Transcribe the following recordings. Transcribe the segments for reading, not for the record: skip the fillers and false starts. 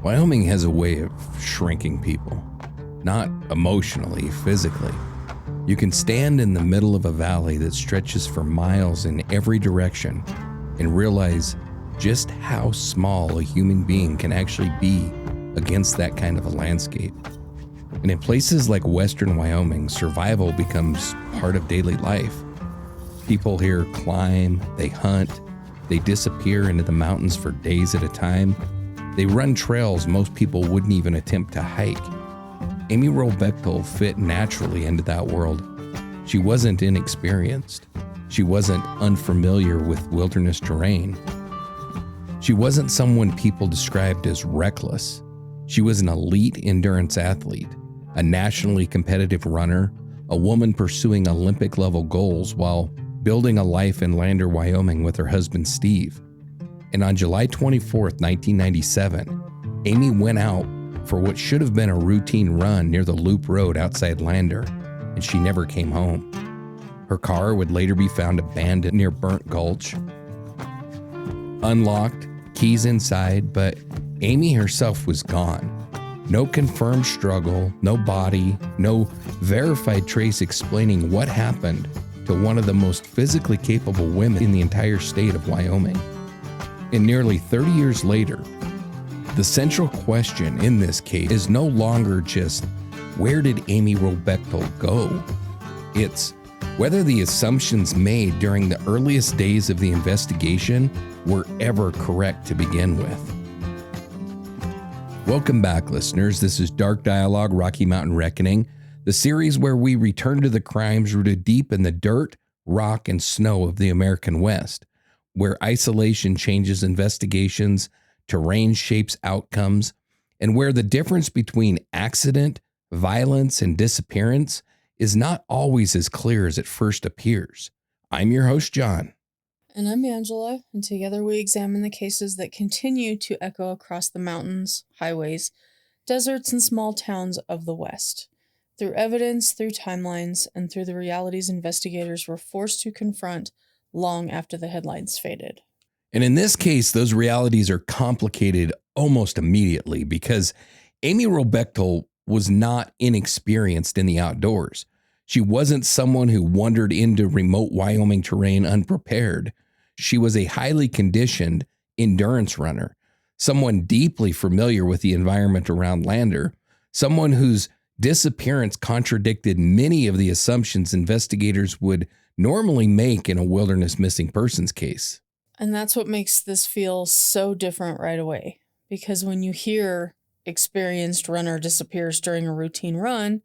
Wyoming has a way of shrinking people, not emotionally, physically. You can stand in the middle of a valley that stretches for miles in every direction and realize just how small a human being can actually be against that kind of a landscape. And in places like western Wyoming, survival becomes part of daily life. People here climb, they hunt, they disappear into the mountains for days at a time. They run trails most people wouldn't even attempt to hike. Amy Wroe Bechtel fit naturally into that world. She wasn't inexperienced. She wasn't unfamiliar with wilderness terrain. She wasn't someone people described as reckless. She was an elite endurance athlete, a nationally competitive runner, a woman pursuing Olympic-level goals while building a life in Lander, Wyoming with her husband, Steve. And on July 24th, 1997, Amy went out for what should have been a routine run near the Loop Road outside Lander, and she never came home. Her car would later be found abandoned near Burnt Gulch. Unlocked, keys inside, but Amy herself was gone. No confirmed struggle, no body, no verified trace explaining what happened to one of the most physically capable women in the entire state of Wyoming. And nearly 30 years later, the central question in this case is no longer just, where did Amy Wroe Bechtel go? It's whether the assumptions made during the earliest days of the investigation were ever correct to begin with. Welcome back, listeners. This is Dark Dialogue, Rocky Mountain Reckoning, the series where we return to the crimes rooted deep in the dirt, rock, and snow of the American West, where isolation changes investigations, terrain shapes outcomes, and where the difference between accident, violence, and disappearance is not always as clear as it first appears. I'm your host, John. And I'm Angela, and together we examine the cases that continue to echo across the mountains, highways, deserts, and small towns of the West, through evidence, through timelines, and through the realities investigators were forced to confront long after the headlines faded. And in this case, those realities are complicated almost immediately because Amy Wroe Bechtel was not inexperienced in the outdoors. She wasn't someone who wandered into remote Wyoming terrain unprepared. She was a highly conditioned endurance runner, someone deeply familiar with the environment around Lander, someone whose disappearance contradicted many of the assumptions investigators would normally make in a wilderness missing persons case. And that's what makes this feel so different right away. Because when you hear experienced runner disappears during a routine run,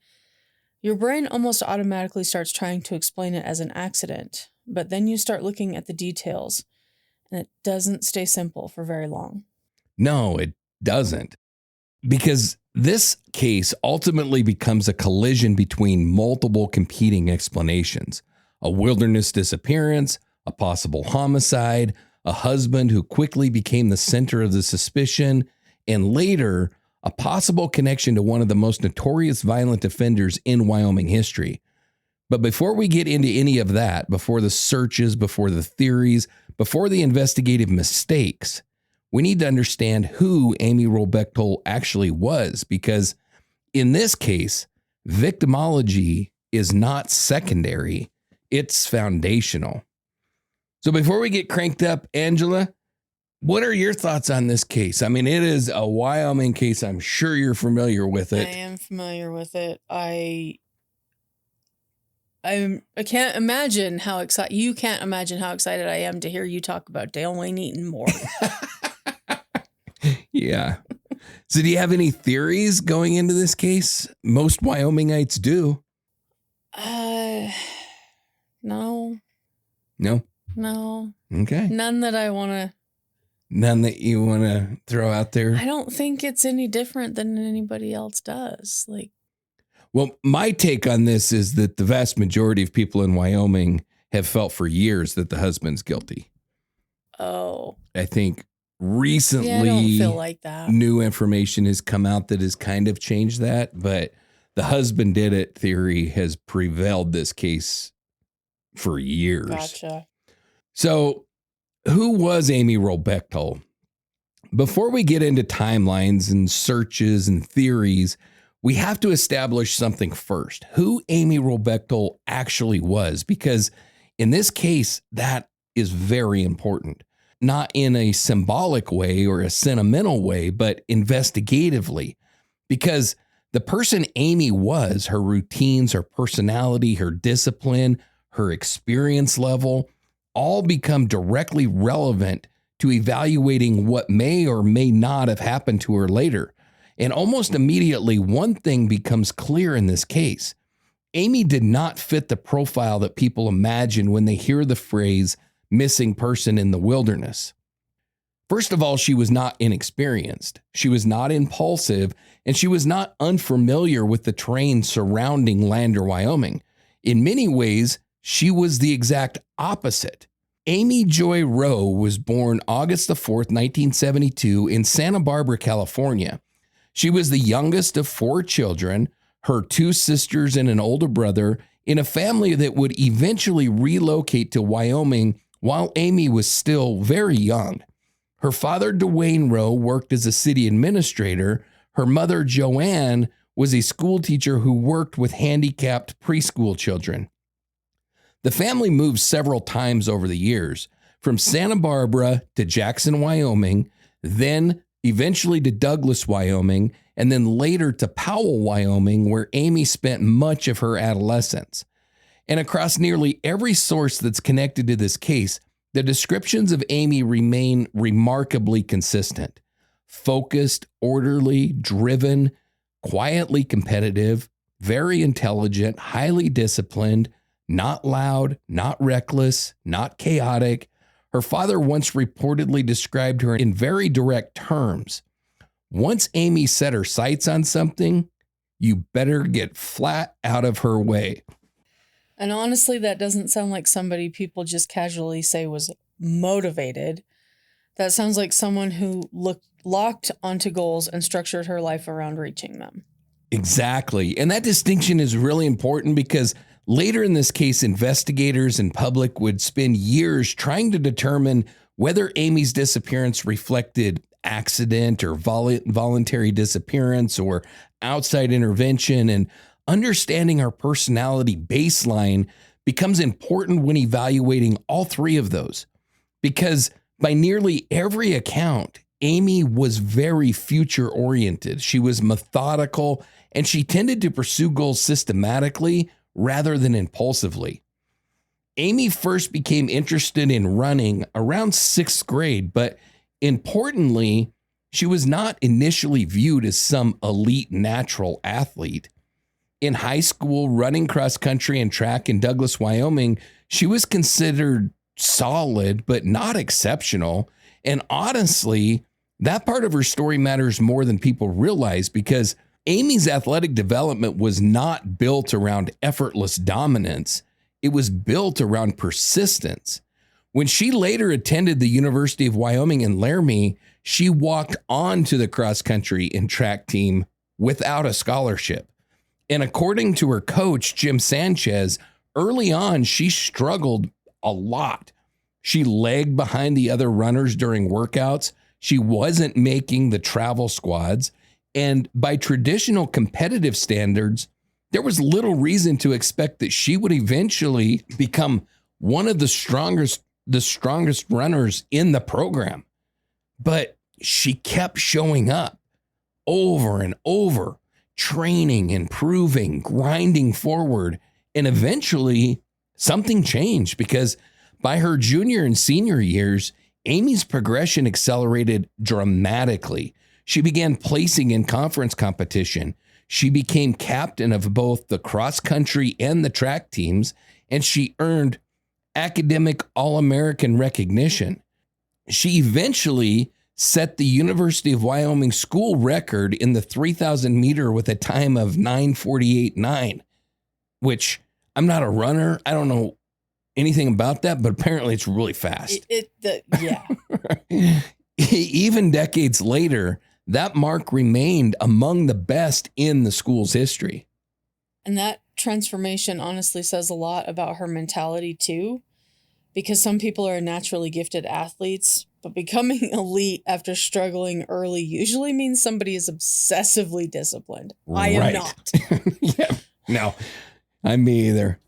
your brain almost automatically starts trying to explain it as an accident. But then you start looking at the details, and it doesn't stay simple for very long. No, it doesn't. Because this case ultimately becomes a collision between multiple competing explanations. A wilderness disappearance, a possible homicide, a husband who quickly became the center of the suspicion, and later, a possible connection to one of the most notorious violent offenders in Wyoming history. But before we get into any of that, before the searches, before the theories, before the investigative mistakes, we need to understand who Amy Wroe Bechtel actually was, because in this case, victimology is not secondary, it's foundational. So before we get cranked up, Angela, what are your thoughts on this case? I mean, it is a Wyoming case. I'm sure you're familiar with it. I am familiar with it. I can't imagine how excited you can't imagine how excited I am to hear you talk about Dale Wayne Eaton more. Yeah. So do you have any theories going into this case? Most Wyomingites do. No. No? No. Okay. None that you want to throw out there? I don't think it's any different than anybody else does. Well, my take on this is that the vast majority of people in Wyoming have felt for years that the husband's guilty. Oh. I think recently I don't feel like that. New information has come out that has kind of changed that, but the husband did it theory has prevailed this case for years. Gotcha. So who was Amy Wroe Bechtel? before we get into timelines and searches and theories, we have to establish something first. Who Amy Wroe Bechtel actually was, because in this case, that is very important. Not in a symbolic way or a sentimental way, but investigatively. Because the person Amy was, her routines, her personality, her discipline, her experience level, all become directly relevant to evaluating what may or may not have happened to her later. And almost immediately, one thing becomes clear in this case. Amy did not fit the profile that people imagine when they hear the phrase missing person in the wilderness. First of all, she was not inexperienced. She was not impulsive, and she was not unfamiliar with the terrain surrounding Lander, Wyoming. In many ways, she was the exact opposite. Amy Joy Wroe was born August the 4th, 1972 in Santa Barbara, California. She was the youngest of 4 children, her 2 sisters and an older brother, in a family that would eventually relocate to Wyoming while Amy was still very young. Her father, Dwayne Wroe, worked as a city administrator. Her mother, Joanne, was a school teacher who worked with handicapped preschool children. The family moved several times over the years, from Santa Barbara to Jackson, Wyoming, then eventually to Douglas, Wyoming, and then later to Powell, Wyoming, where Amy spent much of her adolescence. And across nearly every source that's connected to this case, the descriptions of Amy remain remarkably consistent. Focused, orderly, driven, quietly competitive, very intelligent, highly disciplined, not loud, not reckless, not chaotic. Her father once reportedly described her in very direct terms. Once Amy set her sights on something, you better get flat out of her way. And honestly, that doesn't sound like somebody people just casually say was motivated. That sounds like someone who locked onto goals and structured her life around reaching them. Exactly. And that distinction is really important because later in this case, investigators and public would spend years trying to determine whether Amy's disappearance reflected accident or voluntary disappearance or outside intervention. And understanding her personality baseline becomes important when evaluating all 3 of those. Because by nearly every account, Amy was very future-oriented. She was methodical, and she tended to pursue goals systematically rather than impulsively. Amy first became interested in running around 6th grade, but importantly, she was not initially viewed as some elite natural athlete. In high school, running cross country and track in Douglas, Wyoming, she was considered solid, but not exceptional. And honestly, that part of her story matters more than people realize because Amy's athletic development was not built around effortless dominance. It was built around persistence. When she later attended the University of Wyoming in Laramie, she walked on to the cross country and track team without a scholarship. And according to her coach, Jim Sanchez, early on, she struggled a lot. She lagged behind the other runners during workouts. She wasn't making the travel squads. And by traditional competitive standards, there was little reason to expect that she would eventually become one of the strongest runners in the program. But she kept showing up over and over, training, improving, grinding forward. And eventually something changed because by her junior and senior years, Amy's progression accelerated dramatically. She began placing in conference competition. She became captain of both the cross country and the track teams, and she earned academic All-American recognition. She eventually set the University of Wyoming school record in the 3,000 meter with a time of 9:48.9, which I'm not a runner. I don't know anything about that, but apparently it's really fast. Yeah. Even decades later, that mark remained among the best in the school's history. And that transformation honestly says a lot about her mentality too, because some people are naturally gifted athletes, But becoming elite after struggling early usually means somebody is obsessively disciplined. I am not. Yeah. No, I'm me either.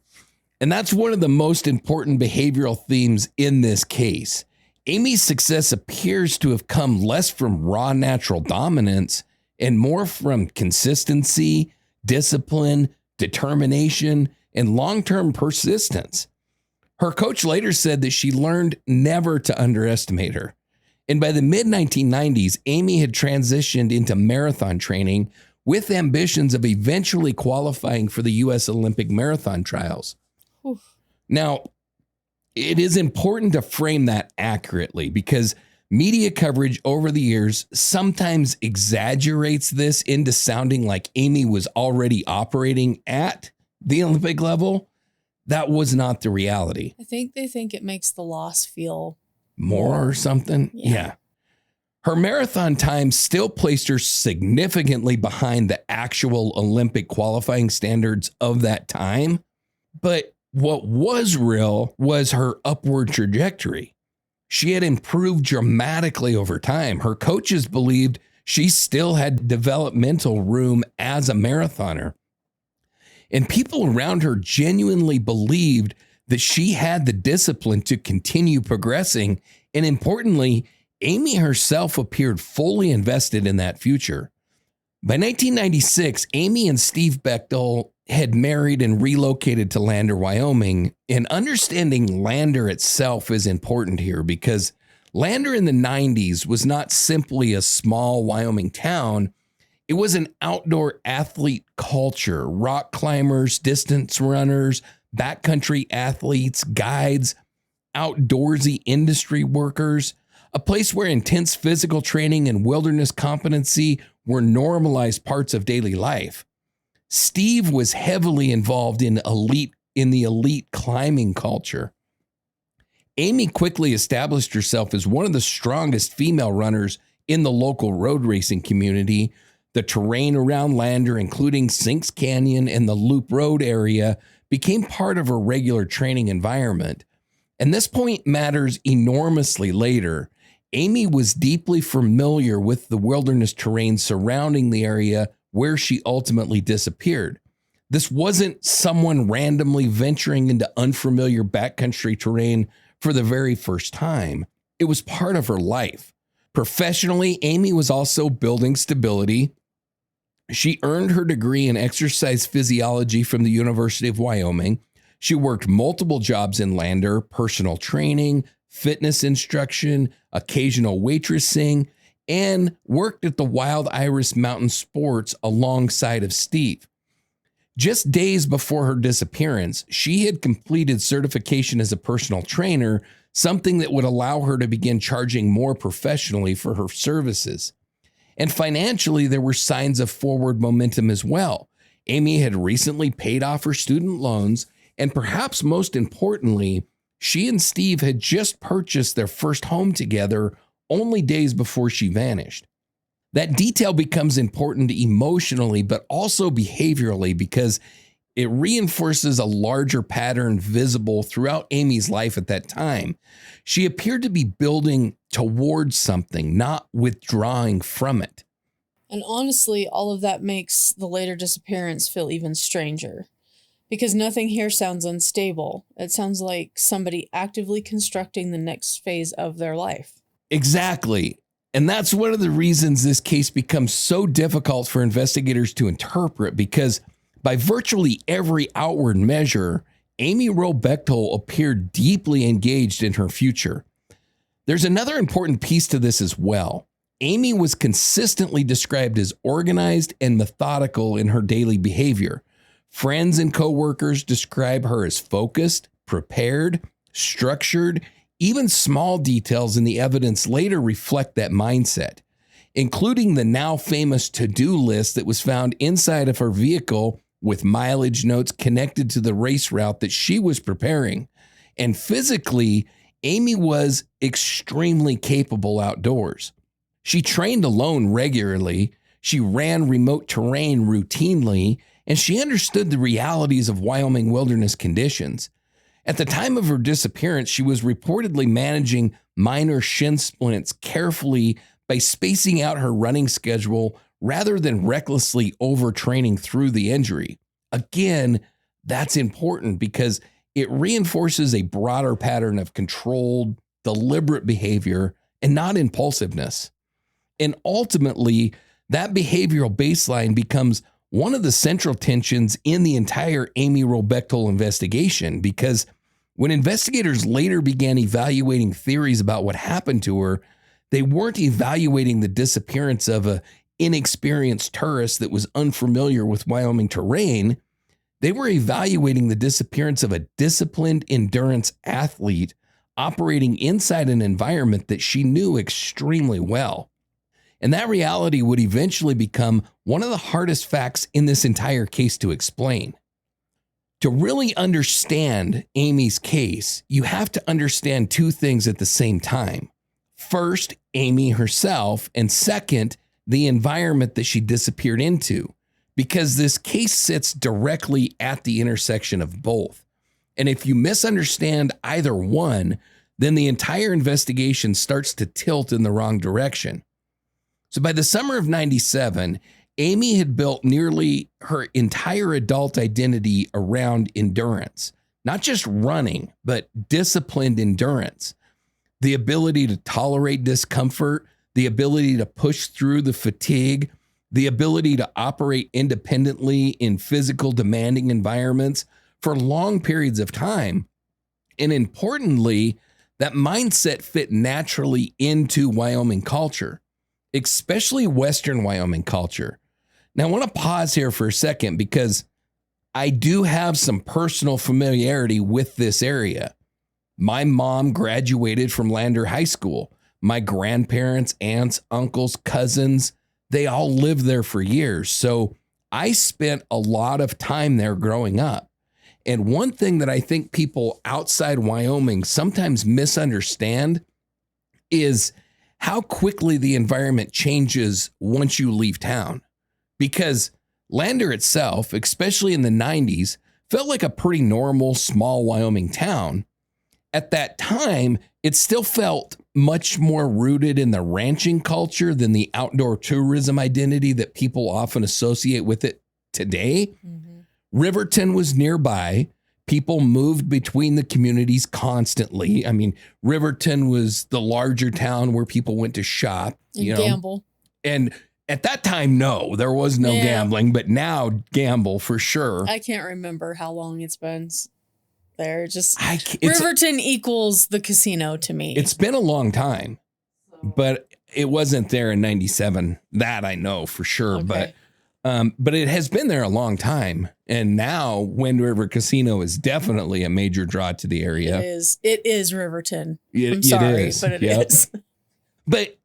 And that's one of the most important behavioral themes in this case. Amy's success appears to have come less from raw natural dominance and more from consistency, discipline, determination, and long-term persistence. Her coach later said that she learned never to underestimate her. And by the mid-1990s, Amy had transitioned into marathon training with ambitions of eventually qualifying for the U.S. Olympic marathon trials. Oof. Now, it is important to frame that accurately because media coverage over the years sometimes exaggerates this into sounding like Amy was already operating at the Olympic level. That was not the reality. I think they think it makes the loss feel more or something. Yeah. Her marathon time still placed her significantly behind the actual Olympic qualifying standards of that time. But what was real was her upward trajectory. She had improved dramatically over time. Her coaches believed she still had developmental room as a marathoner. And people around her genuinely believed that she had the discipline to continue progressing. And importantly, Amy herself appeared fully invested in that future. By 1996, Amy and Steve Bechtel had married and relocated to Lander, Wyoming. And understanding Lander itself is important here because Lander in the 90s was not simply a small Wyoming town. It was an outdoor athlete culture, rock climbers, distance runners, backcountry athletes, guides, outdoorsy industry workers, a place where intense physical training and wilderness competency were normalized parts of daily life. Steve was heavily involved in the elite climbing culture. Amy quickly established herself as one of the strongest female runners in the local road racing community. The terrain around Lander, including Sinks Canyon and the Loop Road area, became part of her regular training environment. And this point matters enormously later. Amy was deeply familiar with the wilderness terrain surrounding the area where she ultimately disappeared. This wasn't someone randomly venturing into unfamiliar backcountry terrain for the very first time. It was part of her life. Professionally, Amy was also building stability. She earned her degree in exercise physiology from the University of Wyoming. She worked multiple jobs in Lander, personal training, fitness instruction, occasional waitressing, and worked at the Wild Iris Mountain Sports alongside of Steve. Just days before her disappearance, she had completed certification as a personal trainer, something that would allow her to begin charging more professionally for her services. And financially, there were signs of forward momentum as well. Amy had recently paid off her student loans, and perhaps most importantly, she and Steve had just purchased their first home together only days before she vanished. That detail becomes important emotionally, but also behaviorally because it reinforces a larger pattern visible throughout Amy's life at that time. She appeared to be building towards something, not withdrawing from it. And honestly, all of that makes the later disappearance feel even stranger. Because nothing here sounds unstable. It sounds like somebody actively constructing the next phase of their life. Exactly. And that's one of the reasons this case becomes so difficult for investigators to interpret, because by virtually every outward measure, Amy Wroe Bechtel appeared deeply engaged in her future. There's another important piece to this as well. Amy was consistently described as organized and methodical in her daily behavior. Friends and coworkers describe her as focused, prepared, structured. Even small details in the evidence later reflect that mindset, including the now famous to-do list that was found inside of her vehicle with mileage notes connected to the race route that she was preparing. And physically, Amy was extremely capable outdoors. She trained alone regularly, she ran remote terrain routinely, and she understood the realities of Wyoming wilderness conditions. At the time of her disappearance, she was reportedly managing minor shin splints carefully by spacing out her running schedule rather than recklessly overtraining through the injury. Again, that's important because it reinforces a broader pattern of controlled, deliberate behavior and not impulsiveness. And ultimately, that behavioral baseline becomes one of the central tensions in the entire Amy Wroe Bechtel investigation, because when investigators later began evaluating theories about what happened to her, they weren't evaluating the disappearance of an inexperienced tourist that was unfamiliar with Wyoming terrain. They were evaluating the disappearance of a disciplined endurance athlete operating inside an environment that she knew extremely well. And that reality would eventually become one of the hardest facts in this entire case to explain. To really understand Amy's case, you have to understand two things at the same time. First, Amy herself, and second, the environment that she disappeared into, because this case sits directly at the intersection of both. And if you misunderstand either one, then the entire investigation starts to tilt in the wrong direction. So by the summer of 97, Amy had built nearly her entire adult identity around endurance, not just running, but disciplined endurance. The ability to tolerate discomfort, the ability to push through the fatigue, the ability to operate independently in physical demanding environments for long periods of time. And importantly, that mindset fit naturally into Wyoming culture, especially Western Wyoming culture. Now, I want to pause here for a second because I do have some personal familiarity with this area. My mom graduated from Lander High School. My grandparents, aunts, uncles, cousins, they all lived there for years. So I spent a lot of time there growing up. And one thing that I think people outside Wyoming sometimes misunderstand is how quickly the environment changes once you leave town. Because Lander itself, especially in the 90s, felt like a pretty normal, small Wyoming town. At that time, it still felt much more rooted in the ranching culture than the outdoor tourism identity that people often associate with it today. Mm-hmm. Riverton was nearby. People moved between the communities constantly. I mean, Riverton was the larger town where people went to shop, and gamble. And at that time, no, there was no gambling, but now gamble for sure. I can't remember how long it's been there. Riverton equals the casino to me. It's been a long time, but it wasn't there in 97. That I know for sure. Okay. But it has been there a long time. And now Wind River Casino is definitely a major draw to the area. It is Riverton. I'm sorry, but it is. But,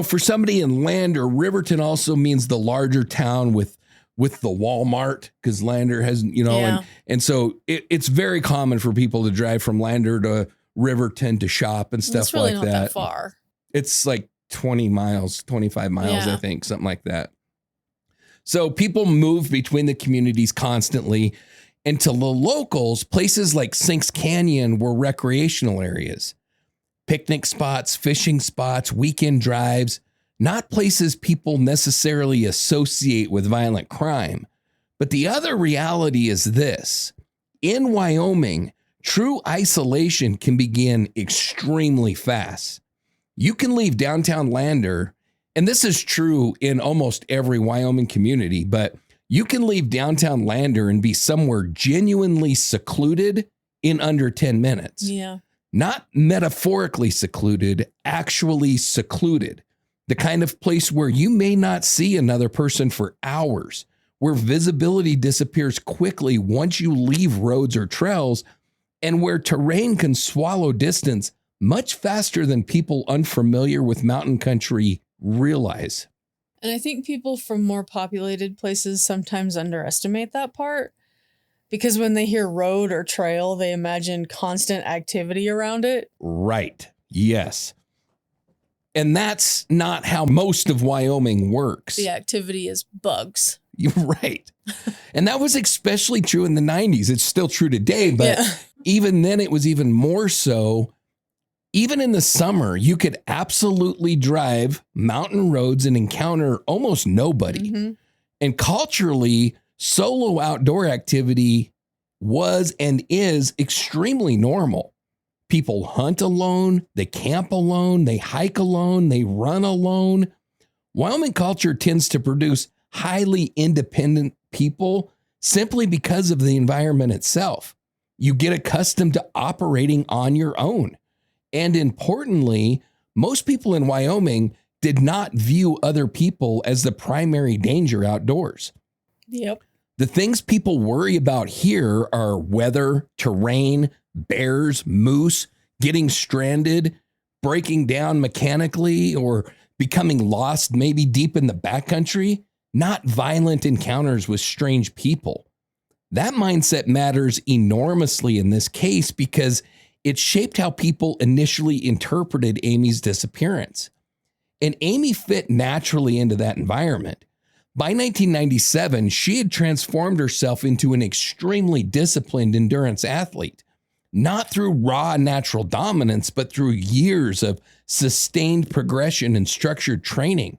for somebody in Lander, Riverton also means the larger town with the Walmart, because Lander has, and so it's very common for people to drive from Lander to Riverton to shop and stuff like that. It's really not that far. It's like 20 miles, 25 miles, I think, something like that. So people move between the communities constantly, and to the locals, places like Sinks Canyon were recreational areas, picnic spots, fishing spots, weekend drives, not places people necessarily associate with violent crime. But the other reality is this: in Wyoming, true isolation can begin extremely fast. You can leave downtown Lander, and this is true in almost every Wyoming community, but you can leave downtown Lander and be somewhere genuinely secluded in under 10 minutes. Yeah. Not metaphorically secluded, actually secluded. The kind of place where you may not see another person for hours, where visibility disappears quickly once you leave roads or trails, and where terrain can swallow distance much faster than people unfamiliar with mountain country realize. And I think people from more populated places sometimes underestimate that part, because when they hear road or trail, they imagine constant activity around it. Right. Yes. And that's not how most of Wyoming works. The activity is bugs. You're right. And that was especially true in the 90s. It's still true today, but even then, it was even more so. Even in the summer, you could absolutely drive mountain roads and encounter almost nobody. Mm-hmm. And culturally, solo outdoor activity was and is extremely normal. People hunt alone, they camp alone, they hike alone, they run alone. Wyoming culture tends to produce highly independent people simply because of the environment itself. You get accustomed to operating on your own. And importantly, most people in Wyoming did not view other people as the primary danger outdoors. Yep. The things people worry about here are weather, terrain, bears, moose, getting stranded, breaking down mechanically, or becoming lost maybe deep in the backcountry, not violent encounters with strange people. That mindset matters enormously in this case because it shaped how people initially interpreted Amy's disappearance. And Amy fit naturally into that environment. By 1997, she had transformed herself into an extremely disciplined endurance athlete, not through raw natural dominance, but through years of sustained progression and structured training.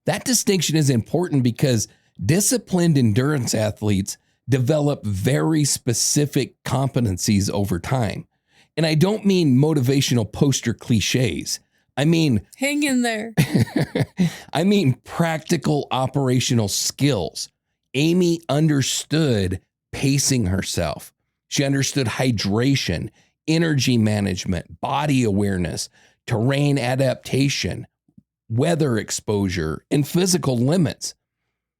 That distinction is important because disciplined endurance athletes develop very specific competencies over time. And I don't mean motivational poster cliches. I mean, hang in there. I mean practical operational skills. Amy understood pacing herself. She understood hydration, energy management, body awareness, terrain adaptation, weather exposure, and physical limits.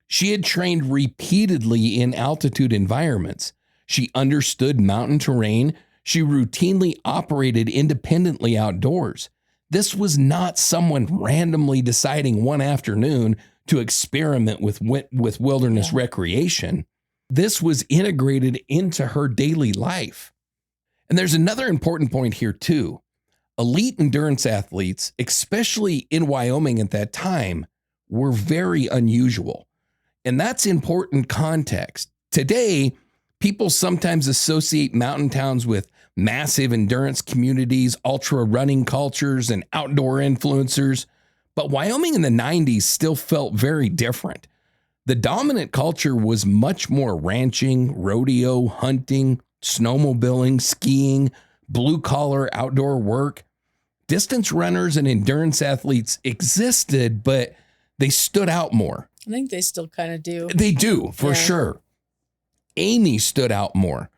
She had trained repeatedly in altitude environments. She understood mountain terrain. She routinely operated independently outdoors. This was not someone randomly deciding one afternoon to experiment with wilderness recreation. This was integrated into her daily life. And there's another important point here too. Elite endurance athletes, especially in Wyoming at that time, were very unusual. And that's important context. Today, people sometimes associate mountain towns with massive endurance communities, ultra running cultures, and outdoor influencers. But Wyoming in the 90s still felt very different. The dominant culture was much more ranching, rodeo, hunting, snowmobiling, skiing, blue-collar outdoor work. Distance runners and endurance athletes existed, but they stood out more. I think they still kind of do. They do, for sure. Amy stood out more,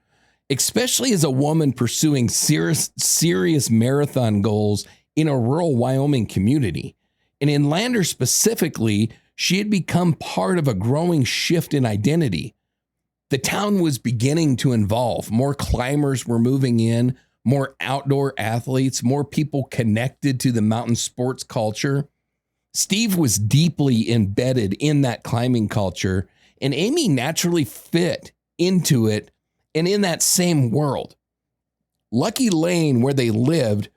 especially as a woman pursuing serious marathon goals in a rural Wyoming community. And in Lander specifically, she had become part of a growing shift in identity. The town was beginning to evolve. More climbers were moving in, more outdoor athletes, more people connected to the mountain sports culture. Steve was deeply embedded in that climbing culture, and Amy naturally fit into it and in that same world. Lucky Lane, where they lived,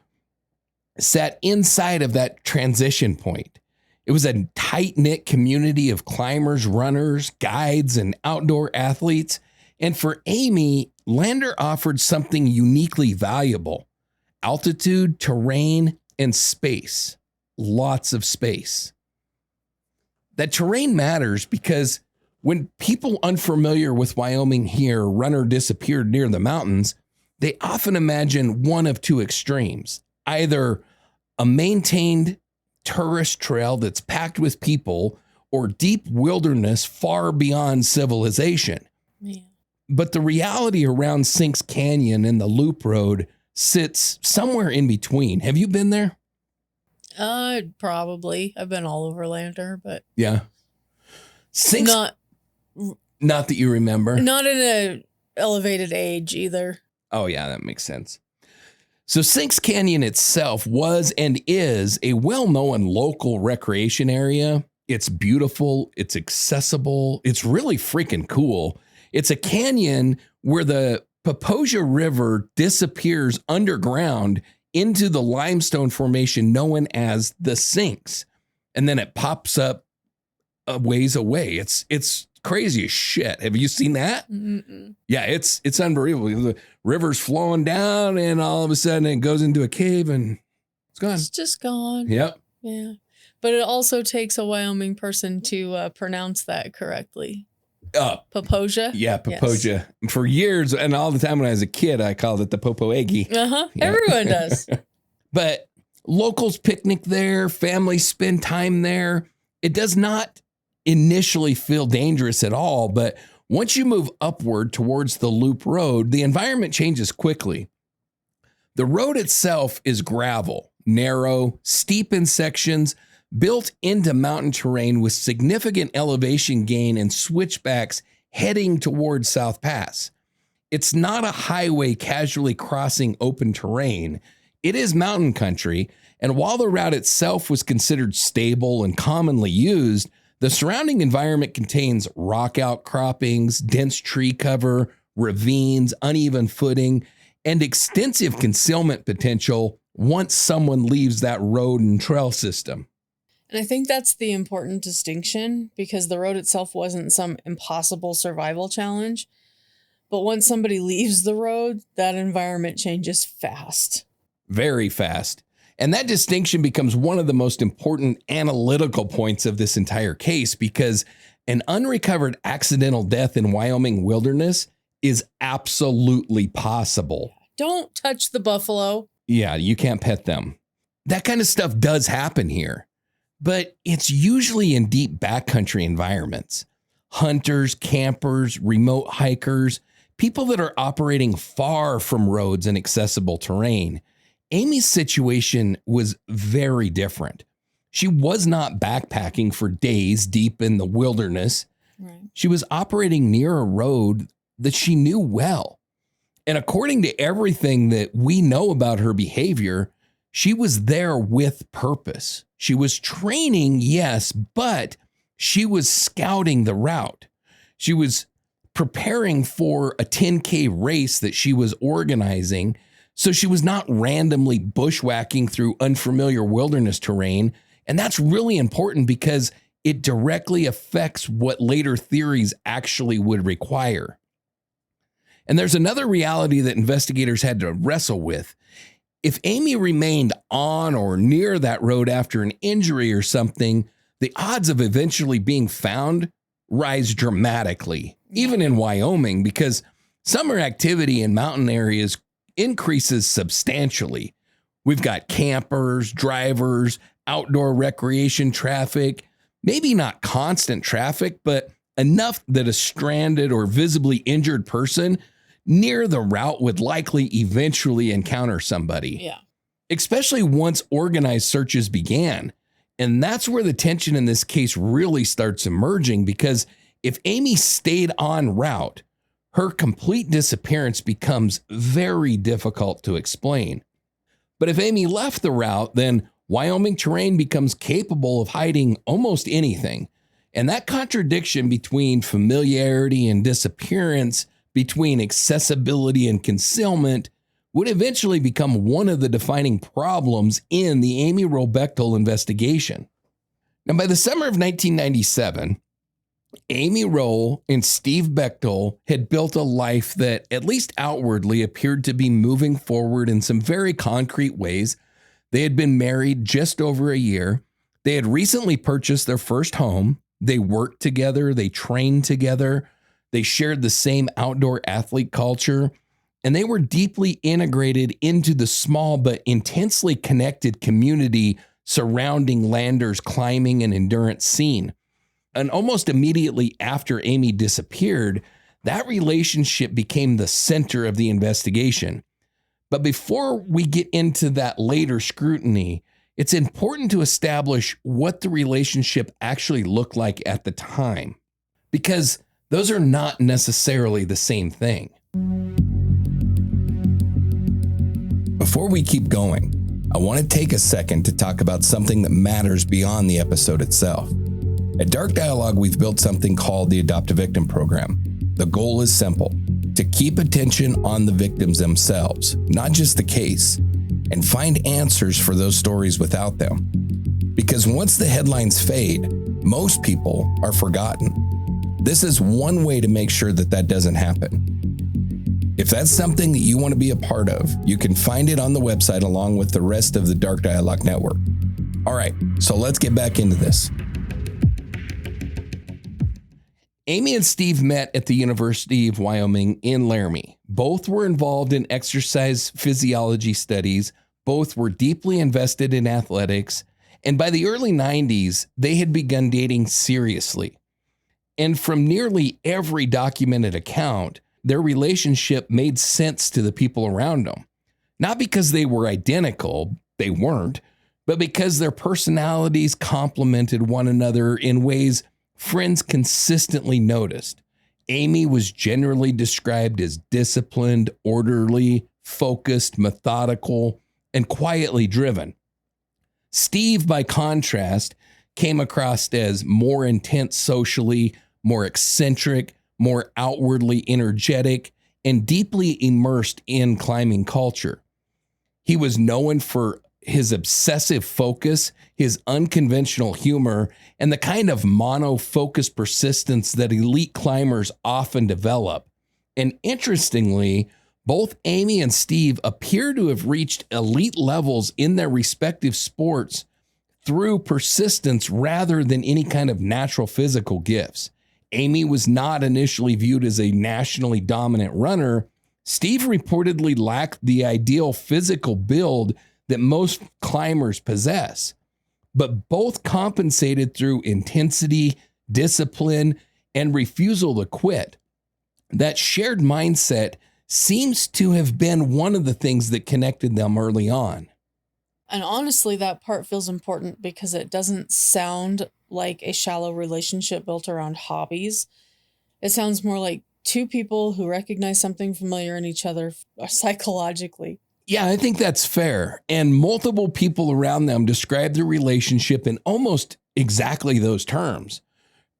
sat inside of that transition point. It was a tight-knit community of climbers, runners, guides, and outdoor athletes. And for Amy, Lander offered something uniquely valuable: altitude, terrain, and space. Lots of space. That terrain matters because when people unfamiliar with Wyoming hear run or disappeared near the mountains, they often imagine one of two extremes: either a maintained tourist trail that's packed with people, or deep wilderness far beyond civilization. Yeah. But the reality around Sinks Canyon and the Loop Road sits somewhere in between. Have you been there? Probably. I've been all over Lander, but Yeah. Sinks, not that you remember. Not in an elevated age either. Oh, yeah, that makes sense. So Sinks Canyon itself was and is a well-known local recreation area. It's beautiful. It's accessible. It's really freaking cool. It's a canyon where the Poposia River disappears underground into the limestone formation known as the Sinks. And then it pops up a ways away. It's crazy as shit. Have you seen that? Mm-mm. Yeah, it's unbelievable. The river's flowing down and all of a sudden it goes into a cave and it's gone. It's just gone. Yep. Yeah. But it also takes a Wyoming person to pronounce that correctly. Popoja? Yeah, Popoja. Yes. For years and all the time when I was a kid, I called it the Popoegi. Uh-huh. Yeah. Everyone does. But locals picnic there, families spend time there. It does not initially feel dangerous at all, but once you move upward towards the loop road, the environment changes quickly. The road itself is gravel, narrow, steep in sections, built into mountain terrain with significant elevation gain and switchbacks heading towards South Pass. It's not a highway casually crossing open terrain. It is mountain country, and while the route itself was considered stable and commonly used, the surrounding environment contains rock outcroppings, dense tree cover, ravines, uneven footing, and extensive concealment potential once someone leaves that road and trail system. And I think that's the important distinction, because the road itself wasn't some impossible survival challenge. But once somebody leaves the road, that environment changes fast. Very fast. And that distinction becomes one of the most important analytical points of this entire case, because an unrecovered accidental death in Wyoming wilderness is absolutely possible. Don't touch the buffalo. Yeah, you can't pet them. That kind of stuff does happen here, but it's usually in deep backcountry environments. Hunters, campers, remote hikers, people that are operating far from roads and accessible terrain. Amy's situation was very different. She was not backpacking for days deep in the wilderness. Right. She was operating near a road that she knew well. And according to everything that we know about her behavior, she was there with purpose. She was training, yes, but she was scouting the route. She was preparing for a 10K race that she was organizing. So she was not randomly bushwhacking through unfamiliar wilderness terrain. And that's really important because it directly affects what later theories actually would require. And there's another reality that investigators had to wrestle with. If Amy remained on or near that road after an injury or something, the odds of eventually being found rise dramatically, even in Wyoming, because summer activity in mountain areas increases substantially. We've got campers, drivers, outdoor recreation traffic, maybe not constant traffic, but enough that a stranded or visibly injured person near the route would likely eventually encounter somebody. Yeah. Especially once organized searches began. And that's where the tension in this case really starts emerging, because if Amy stayed en route, her complete disappearance becomes very difficult to explain. But if Amy left the route, then Wyoming terrain becomes capable of hiding almost anything. And that contradiction between familiarity and disappearance, between accessibility and concealment, would eventually become one of the defining problems in the Amy Wroe Bechtel investigation. Now, by the summer of 1997, Amy Wroe and Steve Bechtel had built a life that, at least outwardly, appeared to be moving forward in some very concrete ways. They had been married just over a year. They had recently purchased their first home. They worked together. They trained together. They shared the same outdoor athlete culture, and they were deeply integrated into the small but intensely connected community surrounding Lander's climbing and endurance scene. And almost immediately after Amy disappeared, that relationship became the center of the investigation. But before we get into that later scrutiny, it's important to establish what the relationship actually looked like at the time, because those are not necessarily the same thing. Before we keep going, I want to take a second to talk about something that matters beyond the episode itself. At Dark Dialogue, we've built something called the Adopt a Victim program. The goal is simple: to keep attention on the victims themselves, not just the case, and find answers for those stories without them. Because once the headlines fade, most people are forgotten. This is one way to make sure that that doesn't happen. If that's something that you want to be a part of, you can find it on the website along with the rest of the Dark Dialogue Network. All right, so let's get back into this. Amy and Steve met at the University of Wyoming in Laramie. Both were involved in exercise physiology studies. Both were deeply invested in athletics. And by the early 90s, they had begun dating seriously. And from nearly every documented account, their relationship made sense to the people around them. Not because they were identical, they weren't, but because their personalities complemented one another in ways friends consistently noticed. Amy was generally described as disciplined, orderly, focused, methodical, and quietly driven. Steve, by contrast, came across as more intense socially, more eccentric, more outwardly energetic, and deeply immersed in climbing culture. He was known for his obsessive focus, his unconventional humor, and the kind of mono-focused persistence that elite climbers often develop. And interestingly, both Amy and Steve appear to have reached elite levels in their respective sports through persistence rather than any kind of natural physical gifts. Amy was not initially viewed as a nationally dominant runner. Steve reportedly lacked the ideal physical build that most climbers possess, but both compensated through intensity, discipline, and refusal to quit. That shared mindset seems to have been one of the things that connected them early on. And honestly, that part feels important because it doesn't sound like a shallow relationship built around hobbies. It sounds more like two people who recognize something familiar in each other psychologically. Yeah, I think that's fair. And multiple people around them described the relationship in almost exactly those terms.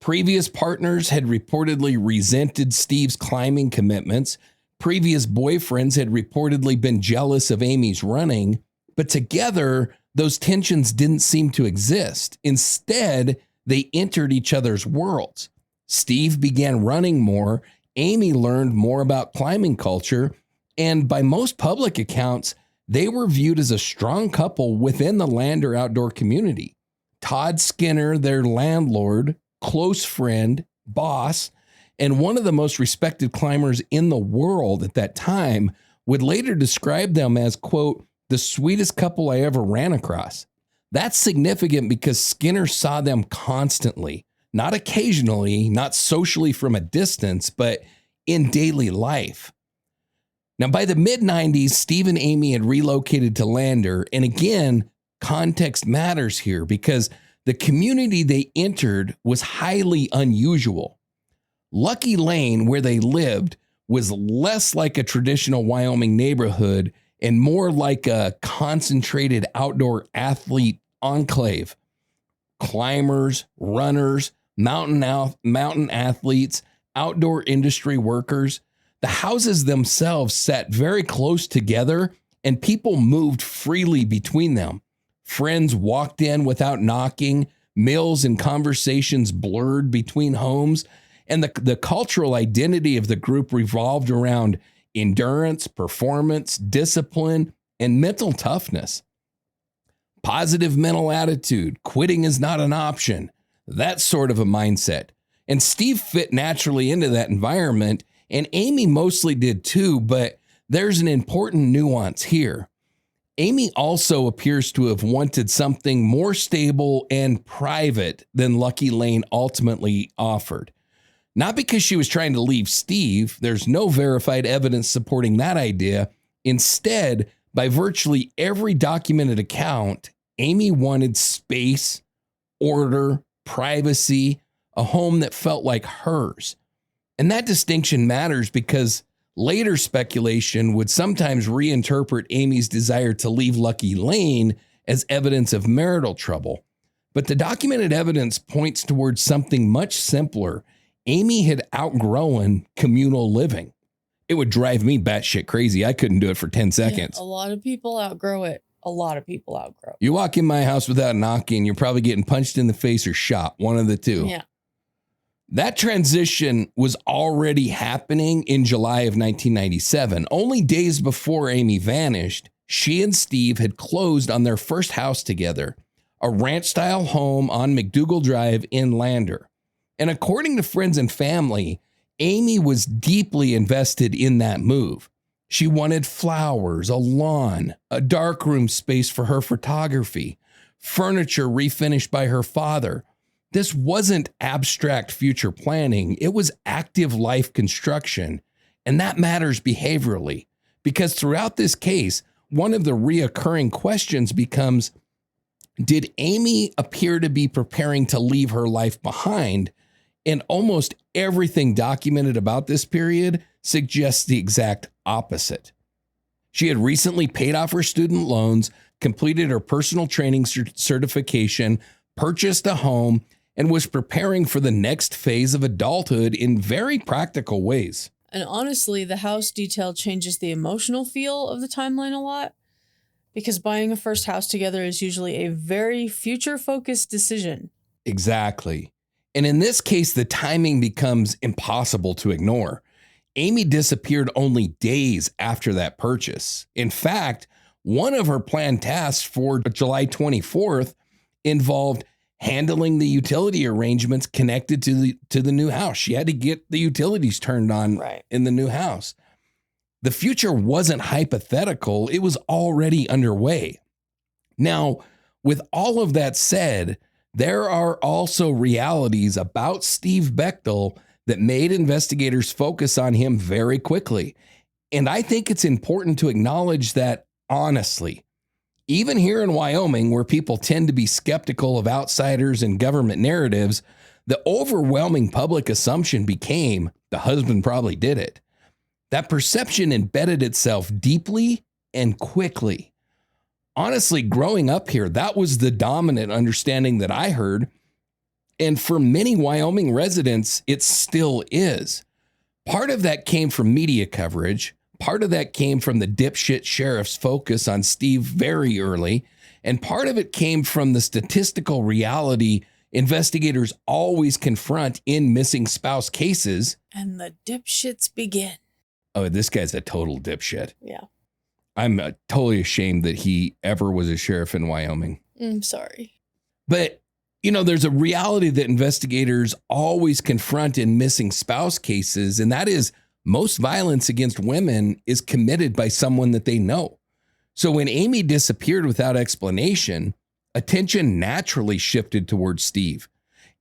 Previous partners had reportedly resented Steve's climbing commitments. Previous boyfriends had reportedly been jealous of Amy's running. But together, those tensions didn't seem to exist. Instead, they entered each other's worlds. Steve began running more. Amy learned more about climbing culture. And by most public accounts, they were viewed as a strong couple within the land or outdoor community. Todd Skinner, their landlord, close friend, boss, and one of the most respected climbers in the world at that time, would later describe them as, quote, the sweetest couple I ever ran across. That's significant because Skinner saw them constantly, not occasionally, not socially from a distance, but in daily life. Now, by the mid-90s, Steve and Amy had relocated to Lander, and again, context matters here because the community they entered was highly unusual. Lucky Lane, where they lived, was less like a traditional Wyoming neighborhood and more like a concentrated outdoor athlete enclave. Climbers, runners, mountain athletes, outdoor industry workers. The houses themselves sat very close together and people moved freely between them. Friends walked in without knocking, meals and conversations blurred between homes, and the cultural identity of the group revolved around endurance, performance, discipline, and mental toughness. Positive mental attitude, quitting is not an option, that sort of a mindset. And Steve fit naturally into that environment, and Amy mostly did too, but there's an important nuance here. Amy also appears to have wanted something more stable and private than Lucky Lane ultimately offered. Not because she was trying to leave Steve, there's no verified evidence supporting that idea. Instead, by virtually every documented account, Amy wanted space, order, privacy, a home that felt like hers. And that distinction matters because later speculation would sometimes reinterpret Amy's desire to leave Lucky Lane as evidence of marital trouble. But the documented evidence points towards something much simpler. Amy had outgrown communal living. It would drive me batshit crazy. I couldn't do it for 10 seconds. Yeah, a lot of people outgrow it. A lot of people outgrow it. You walk in my house without knocking, you're probably getting punched in the face or shot. One of the two. Yeah. That transition was already happening in July of 1997. Only days before Amy vanished, she and Steve had closed on their first house together, a ranch-style home on McDougal Drive in Lander. And according to friends and family, Amy was deeply invested in that move. She wanted flowers, a lawn, a darkroom space for her photography, furniture refinished by her father. This wasn't abstract future planning. It was active life construction. And that matters behaviorally, because throughout this case, one of the reoccurring questions becomes, did Amy appear to be preparing to leave her life behind? And almost everything documented about this period suggests the exact opposite. She had recently paid off her student loans, completed her personal training certification, purchased a home, and was preparing for the next phase of adulthood in very practical ways. And honestly, the house detail changes the emotional feel of the timeline a lot, because buying a first house together is usually a very future-focused decision. Exactly. And in this case, the timing becomes impossible to ignore. Amy disappeared only days after that purchase. In fact, one of her planned tasks for July 24th involved handling the utility arrangements connected to the new house. She had to get the utilities turned on in the new house. The future wasn't hypothetical. It was already underway. Now, with all of that said, there are also realities about Steve Bechtel that made investigators focus on him very quickly. And I think it's important to acknowledge that honestly. Even here in Wyoming, where people tend to be skeptical of outsiders and government narratives, the overwhelming public assumption became the husband probably did it. That perception embedded itself deeply and quickly. Honestly, growing up here, that was the dominant understanding that I heard. And for many Wyoming residents, it still is. Part of that came from media coverage. Part of that came from the dipshit sheriff's focus on Steve very early. And part of it came from the statistical reality investigators always confront in missing spouse cases. And the dipshits begin. Oh, this guy's a total dipshit. Yeah. I'm totally ashamed that he ever was a sheriff in Wyoming. I'm sorry. But, there's a reality that investigators always confront in missing spouse cases, and that is most violence against women is committed by someone that they know. So when Amy disappeared without explanation, attention naturally shifted towards Steve.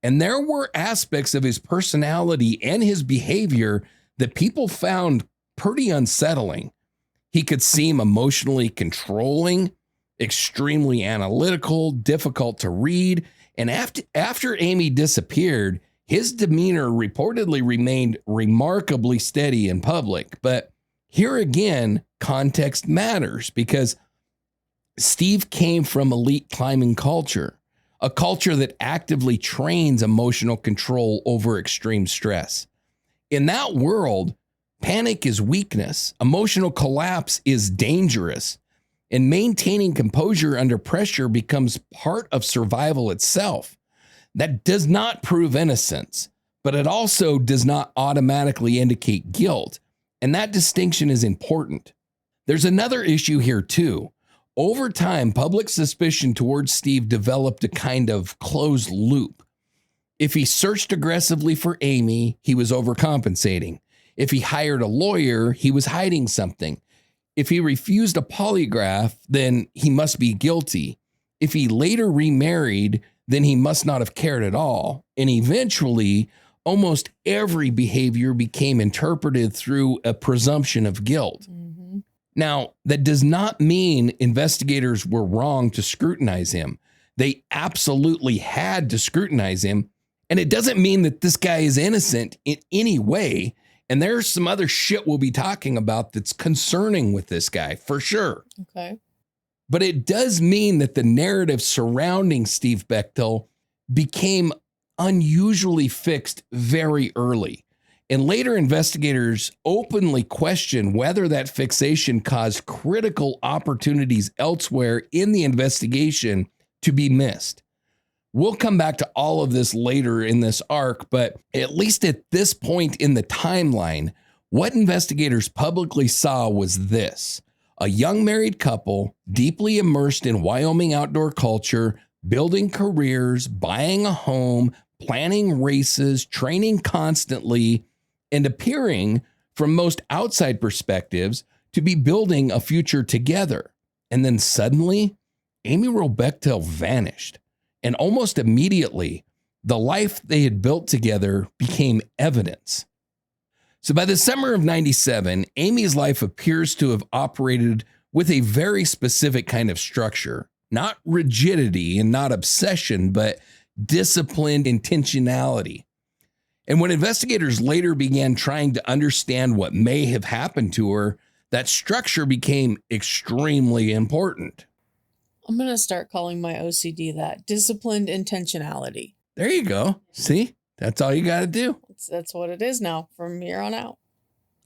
And there were aspects of his personality and his behavior that people found pretty unsettling. He could seem emotionally controlling, extremely analytical, difficult to read. And after Amy disappeared, his demeanor reportedly remained remarkably steady in public. But here again, context matters because Steve came from elite climbing culture, a culture that actively trains emotional control over extreme stress. In that world, panic is weakness, emotional collapse is dangerous, and maintaining composure under pressure becomes part of survival itself. That does not prove innocence, but it also does not automatically indicate guilt. And that distinction is important. There's another issue here too. Over time, public suspicion towards Steve developed a kind of closed loop. If he searched aggressively for Amy, he was overcompensating. If he hired a lawyer, he was hiding something. If he refused a polygraph, then he must be guilty. If he later remarried, then he must not have cared at all. And eventually, almost every behavior became interpreted through a presumption of guilt. Mm-hmm. Now, that does not mean investigators were wrong to scrutinize him. They absolutely had to scrutinize him. And it doesn't mean that this guy is innocent in any way. And there's some other shit we'll be talking about that's concerning with this guy, for sure. Okay. But it does mean that the narrative surrounding Steve Bechtel became unusually fixed very early. And later investigators openly questioned whether that fixation caused critical opportunities elsewhere in the investigation to be missed. We'll come back to all of this later in this arc, but at least at this point in the timeline, what investigators publicly saw was this: a young married couple deeply immersed in Wyoming outdoor culture, building careers, buying a home, planning races, training constantly, and appearing, from most outside perspectives, to be building a future together. And then suddenly, Amy Wroe Bechtel vanished. And almost immediately, the life they had built together became evidence. So by the summer of 97, Amy's life appears to have operated with a very specific kind of structure. Not rigidity and not obsession, but disciplined intentionality. And when investigators later began trying to understand what may have happened to her, that structure became extremely important. I'm going to start calling my OCD that: disciplined intentionality. There you go. See, that's all you got to do. That's what it is now from here on out.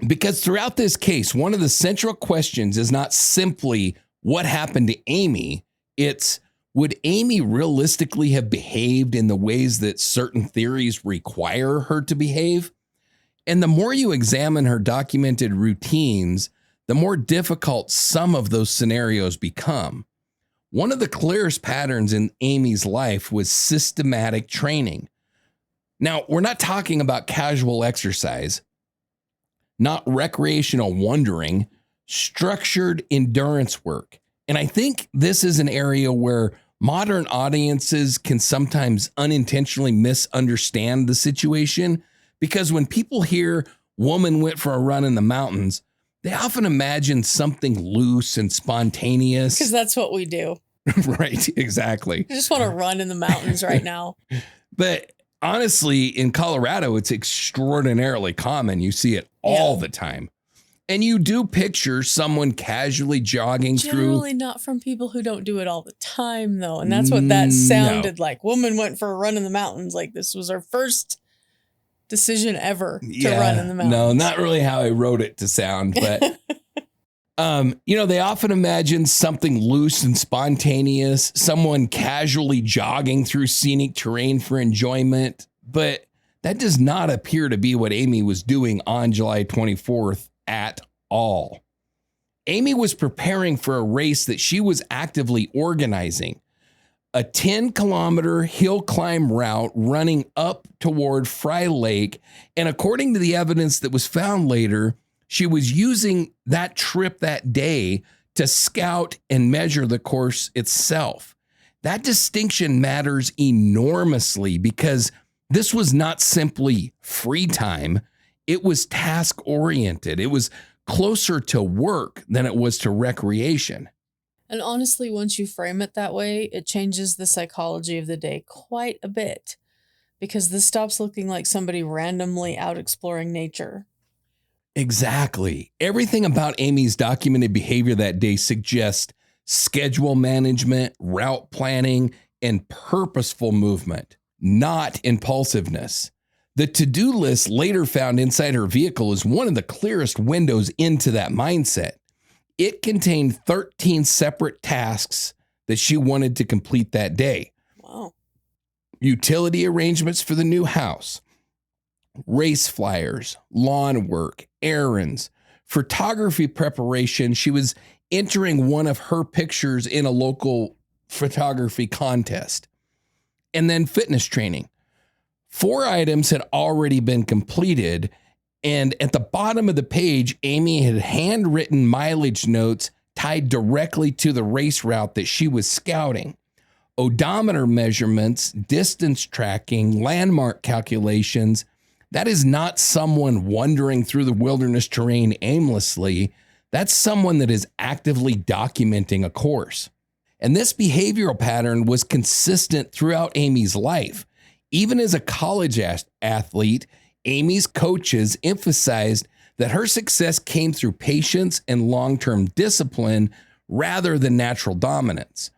Because throughout this case, one of the central questions is not simply what happened to Amy. It's, would Amy realistically have behaved in the ways that certain theories require her to behave? And the more you examine her documented routines, the more difficult some of those scenarios become. One of the clearest patterns in Amy's life was systematic training. Now, we're not talking about casual exercise, not recreational wandering, structured endurance work. And I think this is an area where modern audiences can sometimes unintentionally misunderstand the situation, because when people hear "woman went for a run in the mountains," they often imagine something loose and spontaneous. Because that's what we do. Right, exactly. I just want to run in the mountains right now. But honestly, in Colorado, it's extraordinarily common. You see it all the time. And you do picture someone casually jogging through. Generally not from people who don't do it all the time, though. And that's what that sounded like. Woman went for a run in the mountains. Like this was her first decision ever to run in the mountains. No, not really how I wrote it to sound, but they often imagine something loose and spontaneous, someone casually jogging through scenic terrain for enjoyment. But that does not appear to be what Amy was doing on July 24th at all. Amy was preparing for a race that she was actively organizing. A 10-kilometer hill climb route running up toward Fry Lake. And according to the evidence that was found later, she was using that trip that day to scout and measure the course itself. That distinction matters enormously because this was not simply free time. It was task-oriented. It was closer to work than it was to recreation. And honestly, once you frame it that way, it changes the psychology of the day quite a bit, because this stops looking like somebody randomly out exploring nature. Exactly. Everything about Amy's documented behavior that day suggests schedule management, route planning, and purposeful movement, not impulsiveness. The to-do list later found inside her vehicle is one of the clearest windows into that mindset. It contained 13 separate tasks that she wanted to complete that day. Wow. Utility arrangements for the new house, race flyers, lawn work, errands, photography preparation. She was entering one of her pictures in a local photography contest. And then fitness training. 4 items had already been completed, and at the bottom of the page, Amy had handwritten mileage notes tied directly to the race route that she was scouting. Odometer measurements, distance tracking, landmark calculations. That is not someone wandering through the wilderness terrain aimlessly. That's someone that is actively documenting a course. And this behavioral pattern was consistent throughout Amy's life. Even as a college athlete, Amy's coaches emphasized that her success came through patience and long-term discipline rather than natural dominance.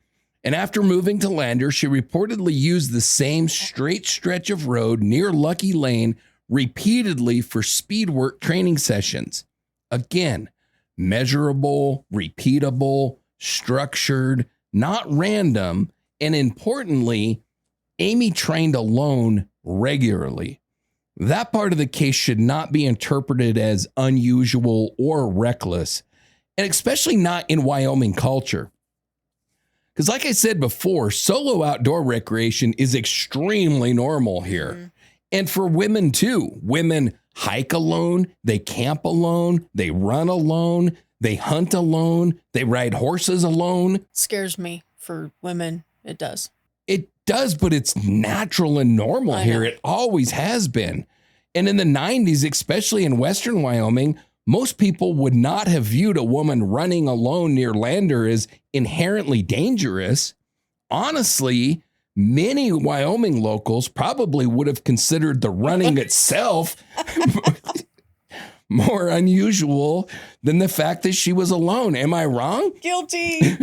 And after moving to Lander, she reportedly used the same straight stretch of road near Lucky Lane repeatedly for speed work training sessions. Again, measurable, repeatable, structured, not random, and importantly, Amy trained alone regularly. That part of the case should not be interpreted as unusual or reckless, and especially not in Wyoming culture. Because like I said before, solo outdoor recreation is extremely normal here. Mm-hmm. And for women too. Women hike alone, they camp alone, they run alone, they hunt alone, they ride horses alone. Scares me for women. It does. It does, but it's natural and normal here. It always has been. And in the 90s, especially in Western Wyoming, most people would not have viewed a woman running alone near Lander as inherently dangerous. Honestly, many Wyoming locals probably would have considered the running itself more unusual than the fact that she was alone. Am I wrong? Guilty.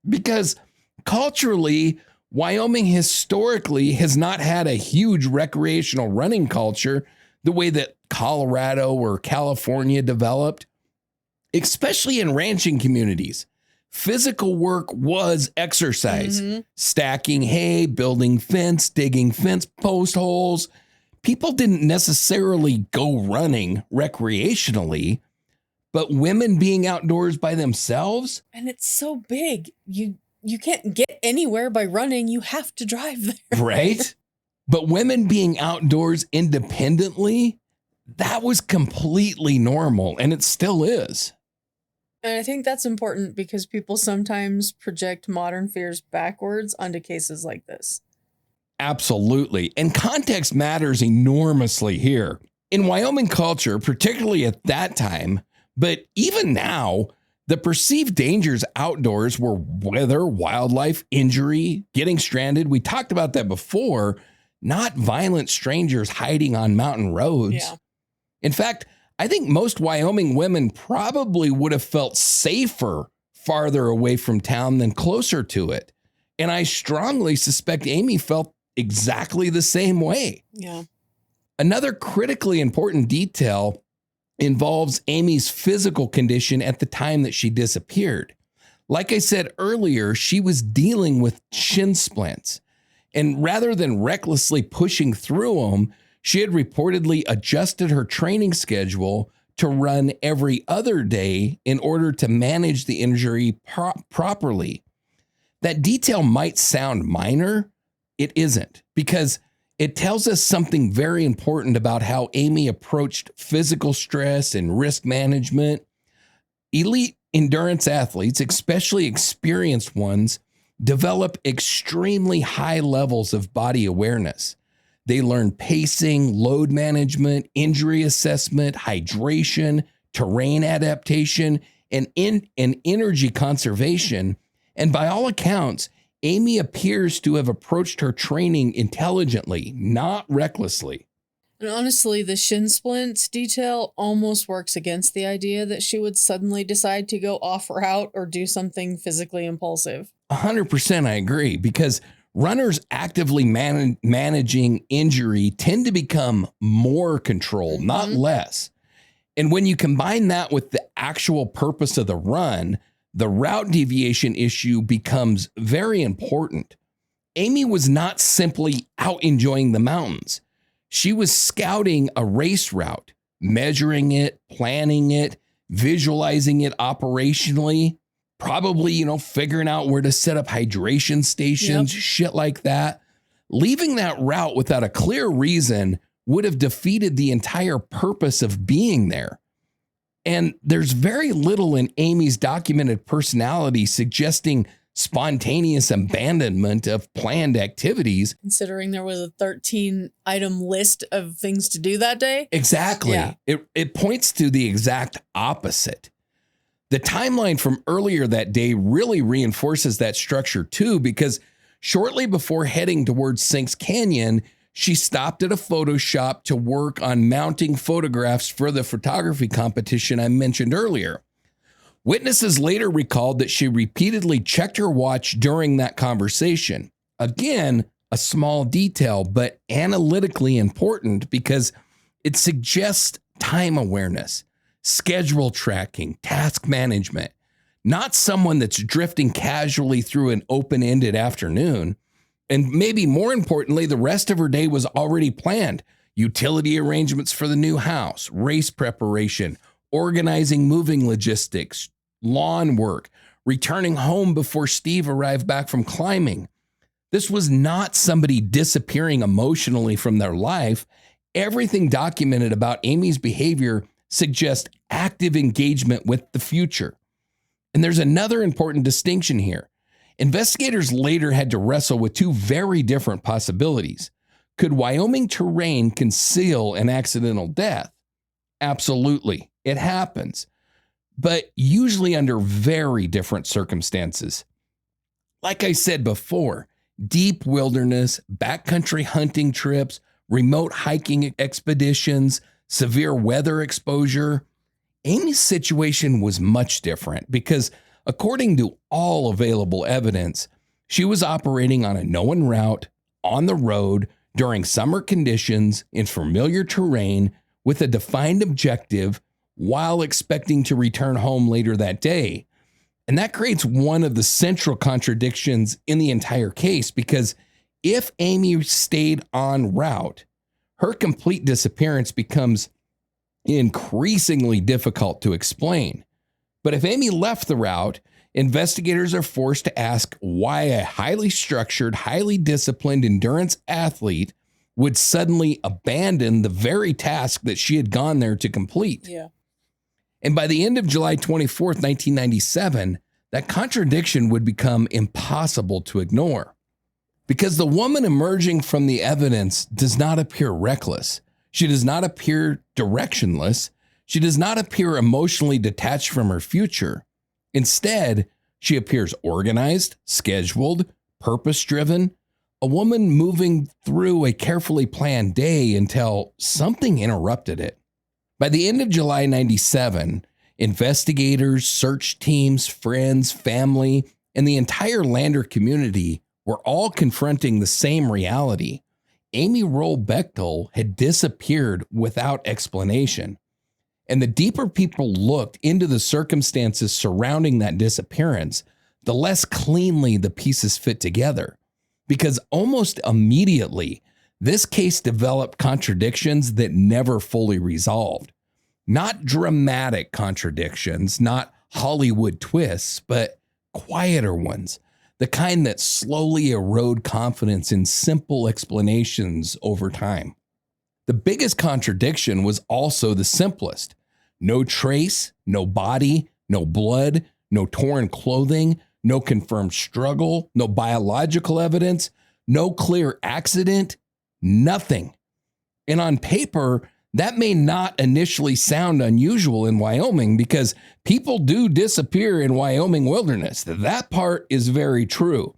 Because culturally, Wyoming historically has not had a huge recreational running culture the way that Colorado or California developed, especially in ranching communities. Physical work was exercise. Mm-hmm. Stacking hay, building fence, digging fence post holes. People didn't necessarily go running recreationally, but women being outdoors by themselves. And it's so big. You can't get anywhere by running. You have to drive there. Right? But women being outdoors independently, that was completely normal, and it still is. And I think that's important because people sometimes project modern fears backwards onto cases like this. Absolutely. And context matters enormously here. In Wyoming culture, particularly at that time, but even now, the perceived dangers outdoors were weather, wildlife, injury, getting stranded. We talked about that before, not violent strangers hiding on mountain roads. Yeah. In fact, I think most Wyoming women probably would have felt safer farther away from town than closer to it. And I strongly suspect Amy felt exactly the same way. Yeah. Another critically important detail involves Amy's physical condition at the time that she disappeared. Like I said earlier, she was dealing with shin splints. And rather than recklessly pushing through them, she had reportedly adjusted her training schedule to run every other day in order to manage the injury properly. That detail might sound minor. It isn't, because it tells us something very important about how Amy approached physical stress and risk management. Elite endurance athletes, especially experienced ones, develop extremely high levels of body awareness. They learn pacing, load management, injury assessment, hydration, terrain adaptation, and energy conservation. And by all accounts, Amy appears to have approached her training intelligently, not recklessly. And honestly, the shin splints detail almost works against the idea that she would suddenly decide to go off route or do something physically impulsive. 100% I agree, because runners actively managing injury tend to become more controlled, not less. And when you combine that with the actual purpose of the run, the route deviation issue becomes very important. Amy was not simply out enjoying the mountains. She was scouting a race route, measuring it, planning it, visualizing it operationally, probably, figuring out where to set up hydration stations, shit like that. Leaving that route without a clear reason would have defeated the entire purpose of being there. And there's very little in Amy's documented personality suggesting spontaneous abandonment of planned activities. Considering there was a 13-item list of things to do that day. Exactly. Yeah. It points to the exact opposite. The timeline from earlier that day really reinforces that structure too, because shortly before heading towards Sinks Canyon, she stopped at a photo shop to work on mounting photographs for the photography competition I mentioned earlier. Witnesses later recalled that she repeatedly checked her watch during that conversation. Again, a small detail, but analytically important because it suggests time awareness, schedule tracking, task management, not someone that's drifting casually through an open-ended afternoon. And maybe more importantly, the rest of her day was already planned. Utility arrangements for the new house, race preparation, organizing moving logistics, lawn work, returning home before Steve arrived back from climbing. This was not somebody disappearing emotionally from their life. Everything documented about Amy's behavior suggests active engagement with the future. And there's another important distinction here. Investigators later had to wrestle with two very different possibilities. Could Wyoming terrain conceal an accidental death? Absolutely, it happens, but usually under very different circumstances. Like I said before, deep wilderness, backcountry hunting trips, remote hiking expeditions, severe weather exposure. Amy's situation was much different because, according to all available evidence, she was operating on a known route, on the road, during summer conditions, in familiar terrain, with a defined objective, while expecting to return home later that day. And that creates one of the central contradictions in the entire case, because if Amy stayed en route, her complete disappearance becomes increasingly difficult to explain. But if Amy left the route, investigators are forced to ask why a highly structured, highly disciplined endurance athlete would suddenly abandon the very task that she had gone there to complete. Yeah. And by the end of July 24th, 1997, that contradiction would become impossible to ignore. Because the woman emerging from the evidence does not appear reckless. She does not appear directionless. She does not appear emotionally detached from her future. Instead, she appears organized, scheduled, purpose-driven, a woman moving through a carefully planned day until something interrupted it. By the end of July 97, investigators, search teams, friends, family, and the entire Lander community were all confronting the same reality. Amy Wroe Bechtel had disappeared without explanation. And the deeper people looked into the circumstances surrounding that disappearance, the less cleanly the pieces fit together. Because almost immediately, this case developed contradictions that never fully resolved. Not dramatic contradictions, not Hollywood twists, but quieter ones. The kind that slowly erode confidence in simple explanations over time. The biggest contradiction was also the simplest. No trace, no body, no blood, no torn clothing, no confirmed struggle, no biological evidence, no clear accident, nothing. And on paper, that may not initially sound unusual in Wyoming because people do disappear in Wyoming wilderness. That part is very true.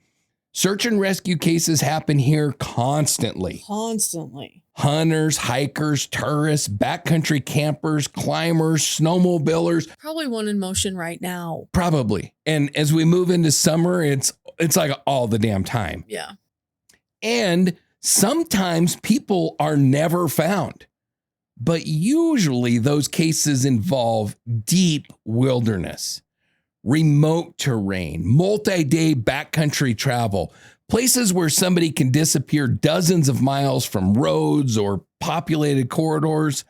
Search and rescue cases happen here constantly. Constantly. Hunters, hikers, tourists, backcountry campers, climbers, snowmobilers. Probably one in motion right now. Probably. And as we move into summer, it's like all the damn time. Yeah. And sometimes people are never found. But usually those cases involve deep wilderness, remote terrain, multi-day backcountry travel, places where somebody can disappear dozens of miles from roads or populated corridors.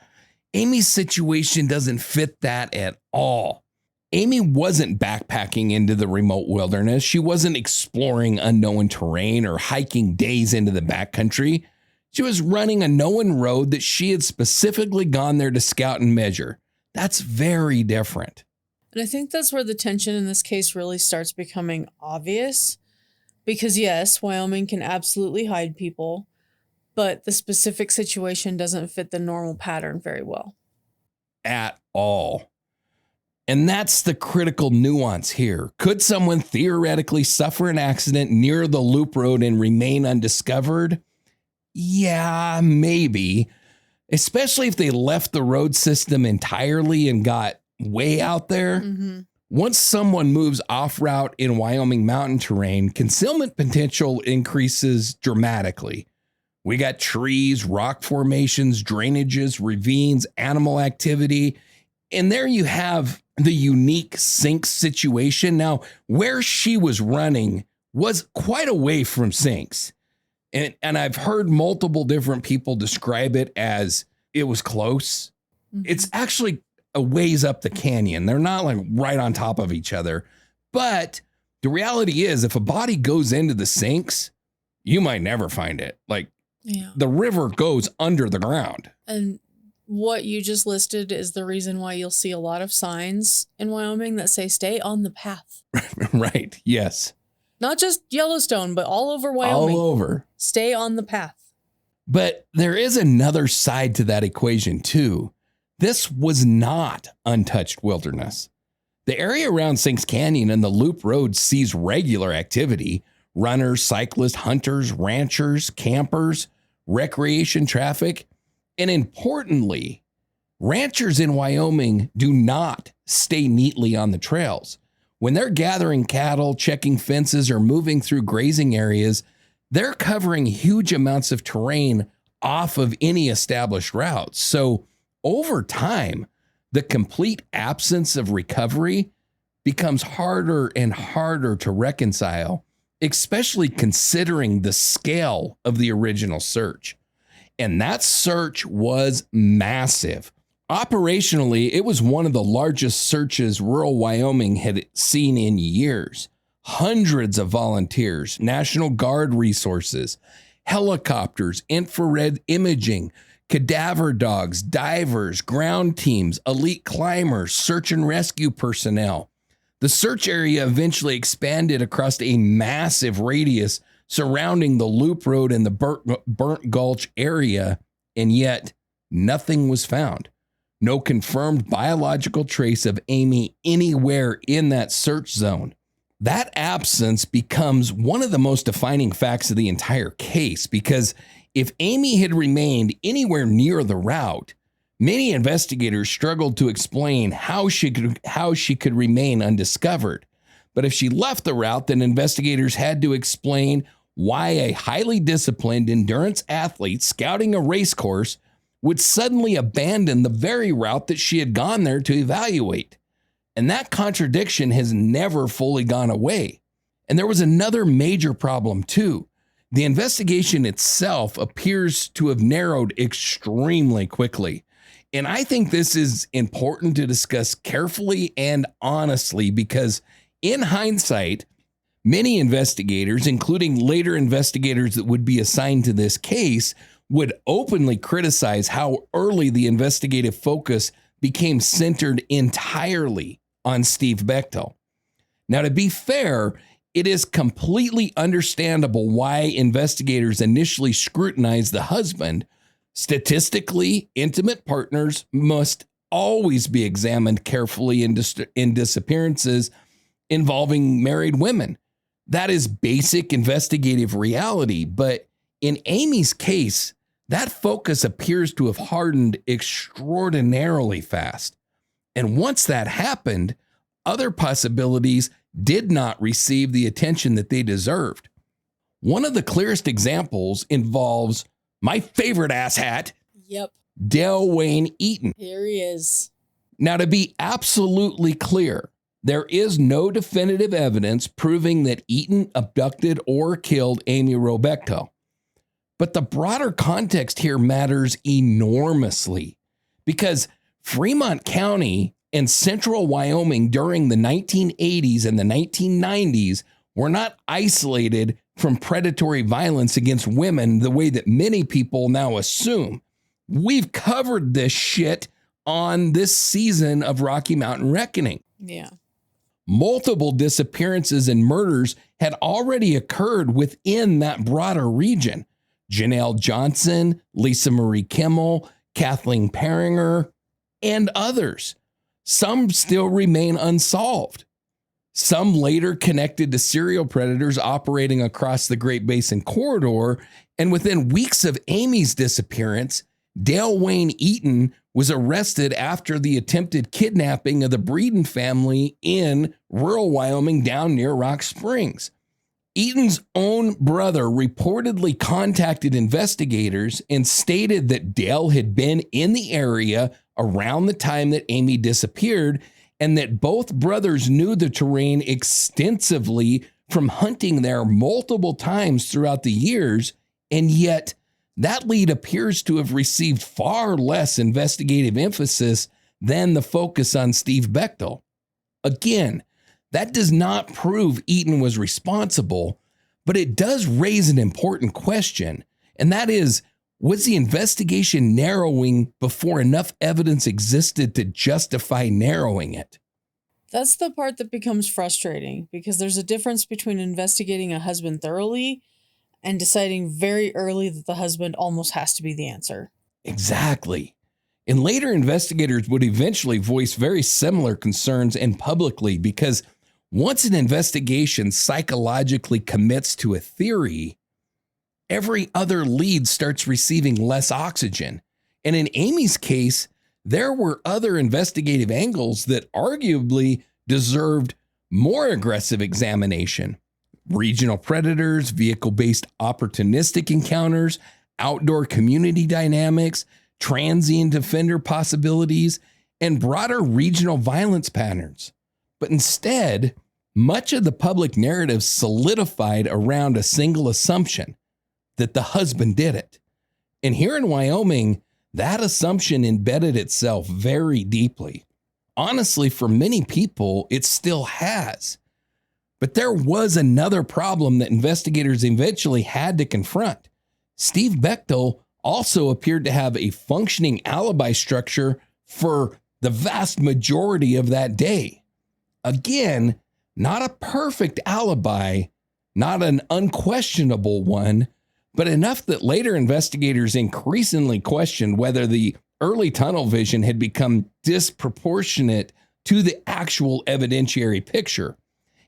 Amy's situation doesn't fit that at all. Amy wasn't backpacking into the remote wilderness. She wasn't exploring unknown terrain or hiking days into the backcountry. She was running a known road that she had specifically gone there to scout and measure. That's very different. And I think that's where the tension in this case really starts becoming obvious. Because yes, Wyoming can absolutely hide people, but the specific situation doesn't fit the normal pattern very well. At all. And that's the critical nuance here. Could someone theoretically suffer an accident near the loop road and remain undiscovered? Yeah, maybe. Especially if they left the road system entirely and got way out there. Mm-hmm. Once someone moves off route in Wyoming mountain terrain, concealment potential increases dramatically. We got trees, rock formations, drainages, ravines, animal activity. And there you have the unique sinks situation. Now, where she was running was quite away from sinks. And I've heard multiple different people describe it as it was close. It's actually a ways up the canyon. They're not like right on top of each other. But the reality is, if a body goes into the sinks, you might never find it. Like the river goes under the ground. And what you just listed is the reason why you'll see a lot of signs in Wyoming that say stay on the path. Right. Yes. Not just Yellowstone, but all over Wyoming. All over. Stay on the path. But there is another side to that equation too. This was not untouched wilderness. The area around Sinks Canyon and the Loop Road sees regular activity. Runners, cyclists, hunters, ranchers, campers, recreation traffic. And importantly, ranchers in Wyoming do not stay neatly on the trails. When they're gathering cattle, checking fences, or moving through grazing areas, they're covering huge amounts of terrain off of any established routes. So over time, the complete absence of recovery becomes harder and harder to reconcile, especially considering the scale of the original search. And that search was massive. Operationally, it was one of the largest searches rural Wyoming had seen in years. Hundreds of volunteers, National Guard resources, helicopters, infrared imaging, cadaver dogs, divers, ground teams, elite climbers, search and rescue personnel. The search area eventually expanded across a massive radius surrounding the Loop Road and the Burnt Gulch area, and yet nothing was found. No confirmed biological trace of Amy anywhere in that search zone. That absence becomes one of the most defining facts of the entire case, because if Amy had remained anywhere near the route, many investigators struggled to explain how she could remain undiscovered. But if she left the route, then investigators had to explain why a highly disciplined endurance athlete scouting a race course would suddenly abandon the very route that she had gone there to evaluate. And that contradiction has never fully gone away. And there was another major problem too. The investigation itself appears to have narrowed extremely quickly. And I think this is important to discuss carefully and honestly, because in hindsight, many investigators, including later investigators that would be assigned to this case, would openly criticize how early the investigative focus became centered entirely on Steve Bechtel. Now, to be fair, it is completely understandable why investigators initially scrutinized the husband. Statistically, intimate partners must always be examined carefully in disappearances involving married women. That is basic investigative reality. But in Amy's case, that focus appears to have hardened extraordinarily fast. And once that happened, other possibilities did not receive the attention that they deserved. One of the clearest examples involves my favorite asshat, Dale Wayne Eaton. Here he is. Now, to be absolutely clear, there is no definitive evidence proving that Eaton abducted or killed Amy Wroe Bechtel. But the broader context here matters enormously, because Fremont County and central Wyoming during the 1980s and the 1990s were not isolated from predatory violence against women the way that many people now assume. We've covered this shit on this season of Rocky Mountain Reckoning. Yeah. Multiple disappearances and murders had already occurred within that broader region. Janelle Johnson, Lisa Marie Kimmel, Kathleen Peringer, and others. Some still remain unsolved. Some later connected to serial predators operating across the Great Basin corridor. And within weeks of Amy's disappearance, Dale Wayne Eaton was arrested after the attempted kidnapping of the Breeden family in rural Wyoming down near Rock Springs. Eaton's own brother reportedly contacted investigators and stated that Dale had been in the area around the time that Amy disappeared, and that both brothers knew the terrain extensively from hunting there multiple times throughout the years, And yet, that lead appears to have received far less investigative emphasis than the focus on Steve Bechtel. Again, that does not prove Eaton was responsible, but it does raise an important question, and that is, was the investigation narrowing before enough evidence existed to justify narrowing it? That's the part that becomes frustrating, because there's a difference between investigating a husband thoroughly and deciding very early that the husband almost has to be the answer. Exactly. And later investigators would eventually voice very similar concerns and publicly, because once an investigation psychologically commits to a theory, every other lead starts receiving less oxygen. And in Amy's case, there were other investigative angles that arguably deserved more aggressive examination. Regional predators, vehicle-based opportunistic encounters, outdoor community dynamics, transient offender possibilities, and broader regional violence patterns. But instead, much of the public narrative solidified around a single assumption, that the husband did it. And here in Wyoming, that assumption embedded itself very deeply. Honestly, for many people, it still has. But there was another problem that investigators eventually had to confront. Steve Bechtel also appeared to have a functioning alibi structure for the vast majority of that day. Again, not a perfect alibi, not an unquestionable one, but enough that later investigators increasingly questioned whether the early tunnel vision had become disproportionate to the actual evidentiary picture.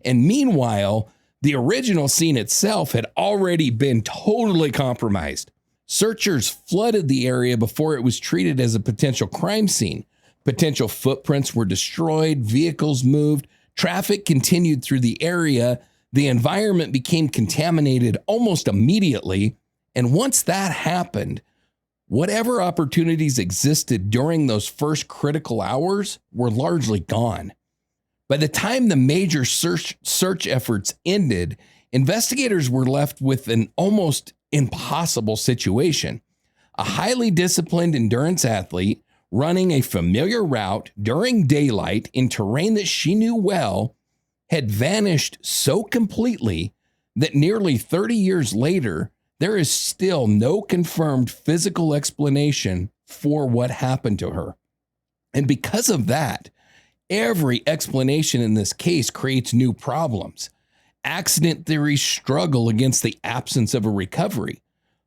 And meanwhile, the original scene itself had already been totally compromised. Searchers flooded the area before it was treated as a potential crime scene. Potential footprints were destroyed, vehicles moved, traffic continued through the area, the environment became contaminated almost immediately. And once that happened, whatever opportunities existed during those first critical hours were largely gone. By the time the major search efforts ended, investigators were left with an almost impossible situation. A highly disciplined endurance athlete running a familiar route during daylight in terrain that she knew well had vanished so completely that nearly 30 years later, there is still no confirmed physical explanation for what happened to her. And because of that, every explanation in this case creates new problems. Accident theories struggle against the absence of a recovery.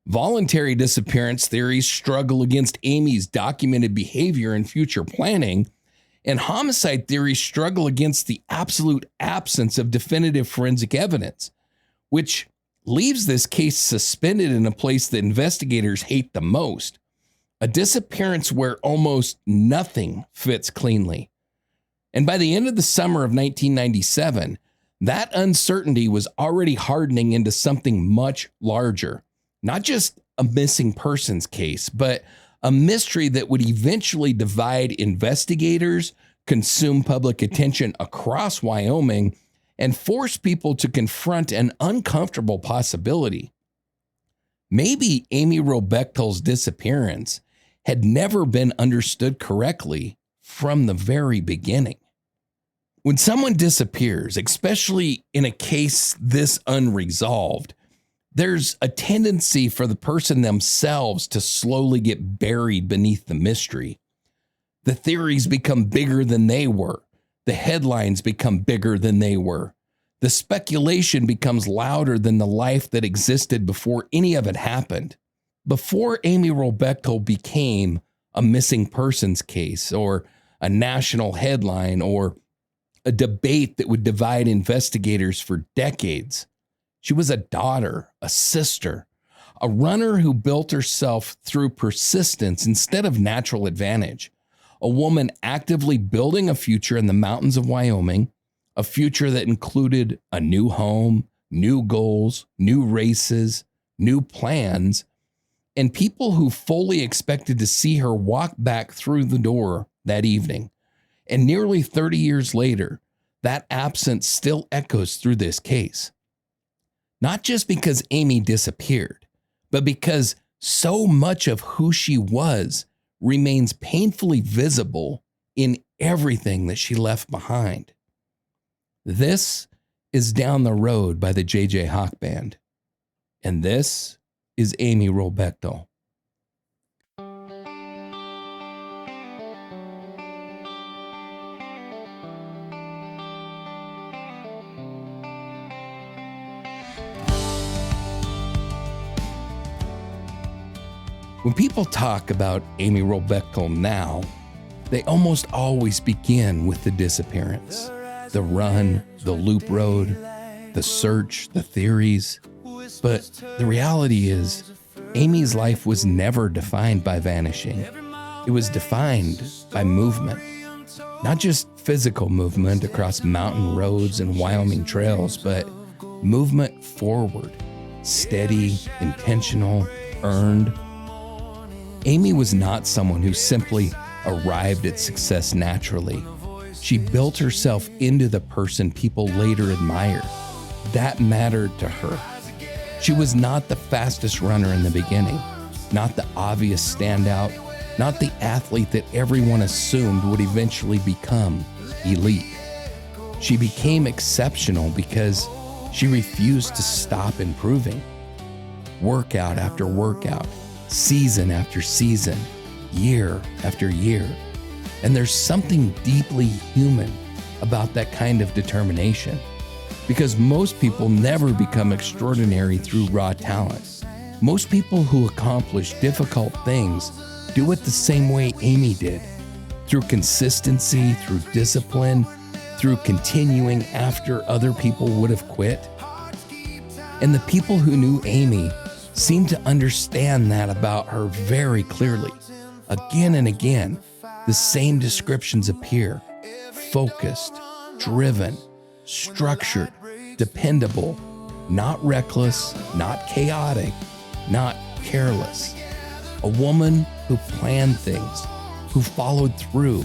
Voluntary disappearance theories struggle against Amy's documented behavior and future planning. And homicide theories struggle against the absolute absence of definitive forensic evidence, which leaves this case suspended in a place that investigators hate the most, a disappearance where almost nothing fits cleanly. And by the end of the summer of 1997, that uncertainty was already hardening into something much larger, not just a missing persons case, but a mystery that would eventually divide investigators, consume public attention across Wyoming, and force people to confront an uncomfortable possibility. Maybe Amy Wroe Bechtel's disappearance had never been understood correctly from the very beginning. When someone disappears, especially in a case this unresolved, there's a tendency for the person themselves to slowly get buried beneath the mystery. The theories become bigger than they were. The headlines become bigger than they were. The speculation becomes louder than the life that existed before any of it happened. Before Amy Wroe Bechtel became a missing persons case or a national headline or a debate that would divide investigators for decades, she was a daughter, a sister, a runner who built herself through persistence instead of natural advantage, a woman actively building a future in the mountains of Wyoming, a future that included a new home, new goals, new races, new plans, and people who fully expected to see her walk back through the door that evening. And nearly 30 years later, that absence still echoes through this case. Not just because Amy disappeared, but because so much of who she was remains painfully visible in everything that she left behind. This is Down the Road by the J.J. Hawk Band. And this is Amy Wroe Bechtel. When people talk about Amy Wroe Bechtel now, they almost always begin with the disappearance, the run, the loop road, the search, the theories. But the reality is, Amy's life was never defined by vanishing. It was defined by movement. Not just physical movement across mountain roads and Wyoming trails, but movement forward, steady, intentional, earned. Amy was not someone who simply arrived at success naturally. She built herself into the person people later admired. That mattered to her. She was not the fastest runner in the beginning, not the obvious standout, not the athlete that everyone assumed would eventually become elite. She became exceptional because she refused to stop improving. Workout after workout, season after season, year after year. And there's something deeply human about that kind of determination, because most people never become extraordinary through raw talent. Most people who accomplish difficult things do it the same way Amy did, through consistency, through discipline, through continuing after other people would have quit. And the people who knew Amy seem to understand that about her very clearly. Again and again, the same descriptions appear: focused, driven, structured, dependable, not reckless, not chaotic, not careless. A woman who planned things, who followed through,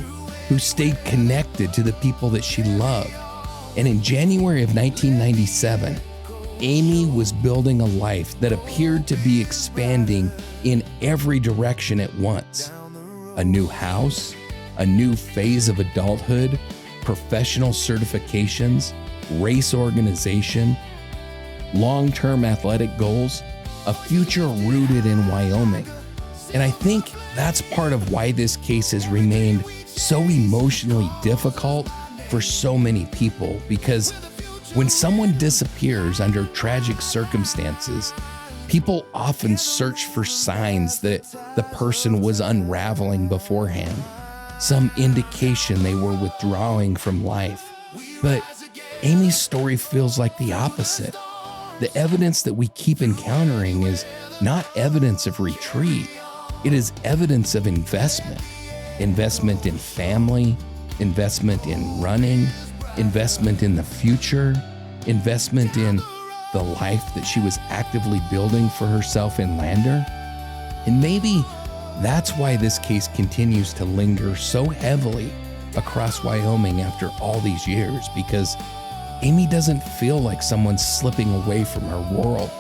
who stayed connected to the people that she loved. And in January of 1997, Amy was building a life that appeared to be expanding in every direction at once. A new house, a new phase of adulthood, professional certifications, race organization, long-term athletic goals, a future rooted in Wyoming. And I think that's part of why this case has remained so emotionally difficult for so many people, because when someone disappears under tragic circumstances, people often search for signs that the person was unraveling beforehand, some indication they were withdrawing from life. But Amy's story feels like the opposite. The evidence that we keep encountering is not evidence of retreat. It is evidence of investment. Investment in family, investment in running, investment in the future, investment in the life that she was actively building for herself in Lander. And maybe that's why this case continues to linger so heavily across Wyoming after all these years, because Amy doesn't feel like someone slipping away from her world.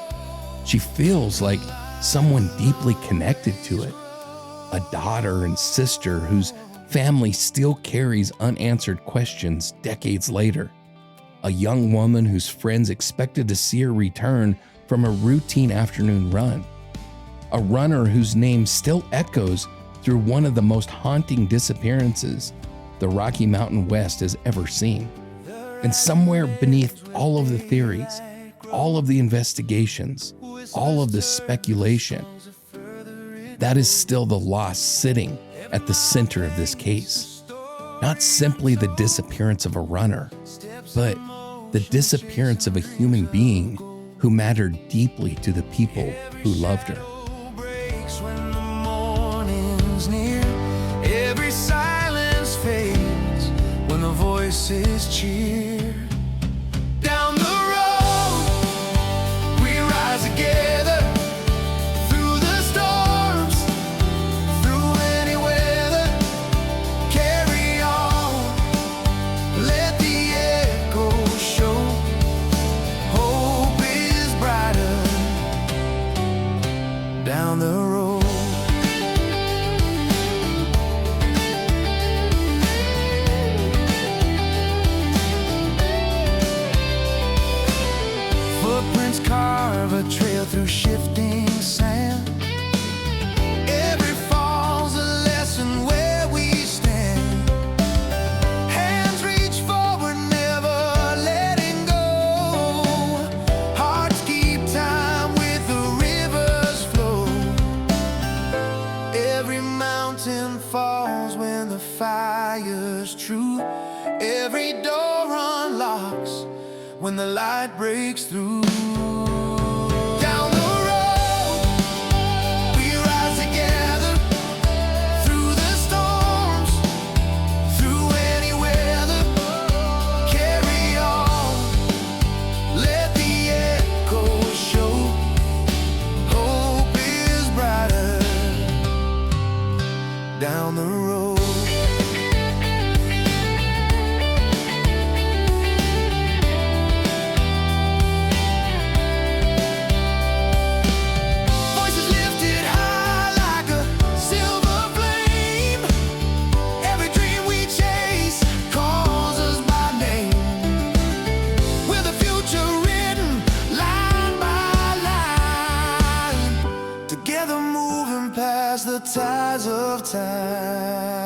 She feels like someone deeply connected to it. A daughter and sister whose family still carries unanswered questions decades later. A young woman whose friends expected to see her return from a routine afternoon run. A runner whose name still echoes through one of the most haunting disappearances the Rocky Mountain West has ever seen. And somewhere beneath all of the theories, all of the investigations, all of the speculation, that is still the loss sitting at the center of this case. Not simply the disappearance of a runner, but the disappearance of a human being who mattered deeply to the people who loved her. When the morning's near, every silence fades when the voices cheer. Down the road we rise together, through the storms, through any weather. Carry on, let the echo show. Hope is brighter hands carve a trail through shifting sand. Every fall's a lesson where we stand. Hands reach forward, never letting go. Hearts keep time with the river's flow. Every mountain falls when the fire's true. Every door unlocks when the light breaks through. Down the road we rise together, through the storms, through any weather. Carry on, let the echoes show. Hope is brighter down the road. Voices lifted high like a silver flame. Every dream we chase calls us by name. With the future written line by line. Together moving past the tides of time.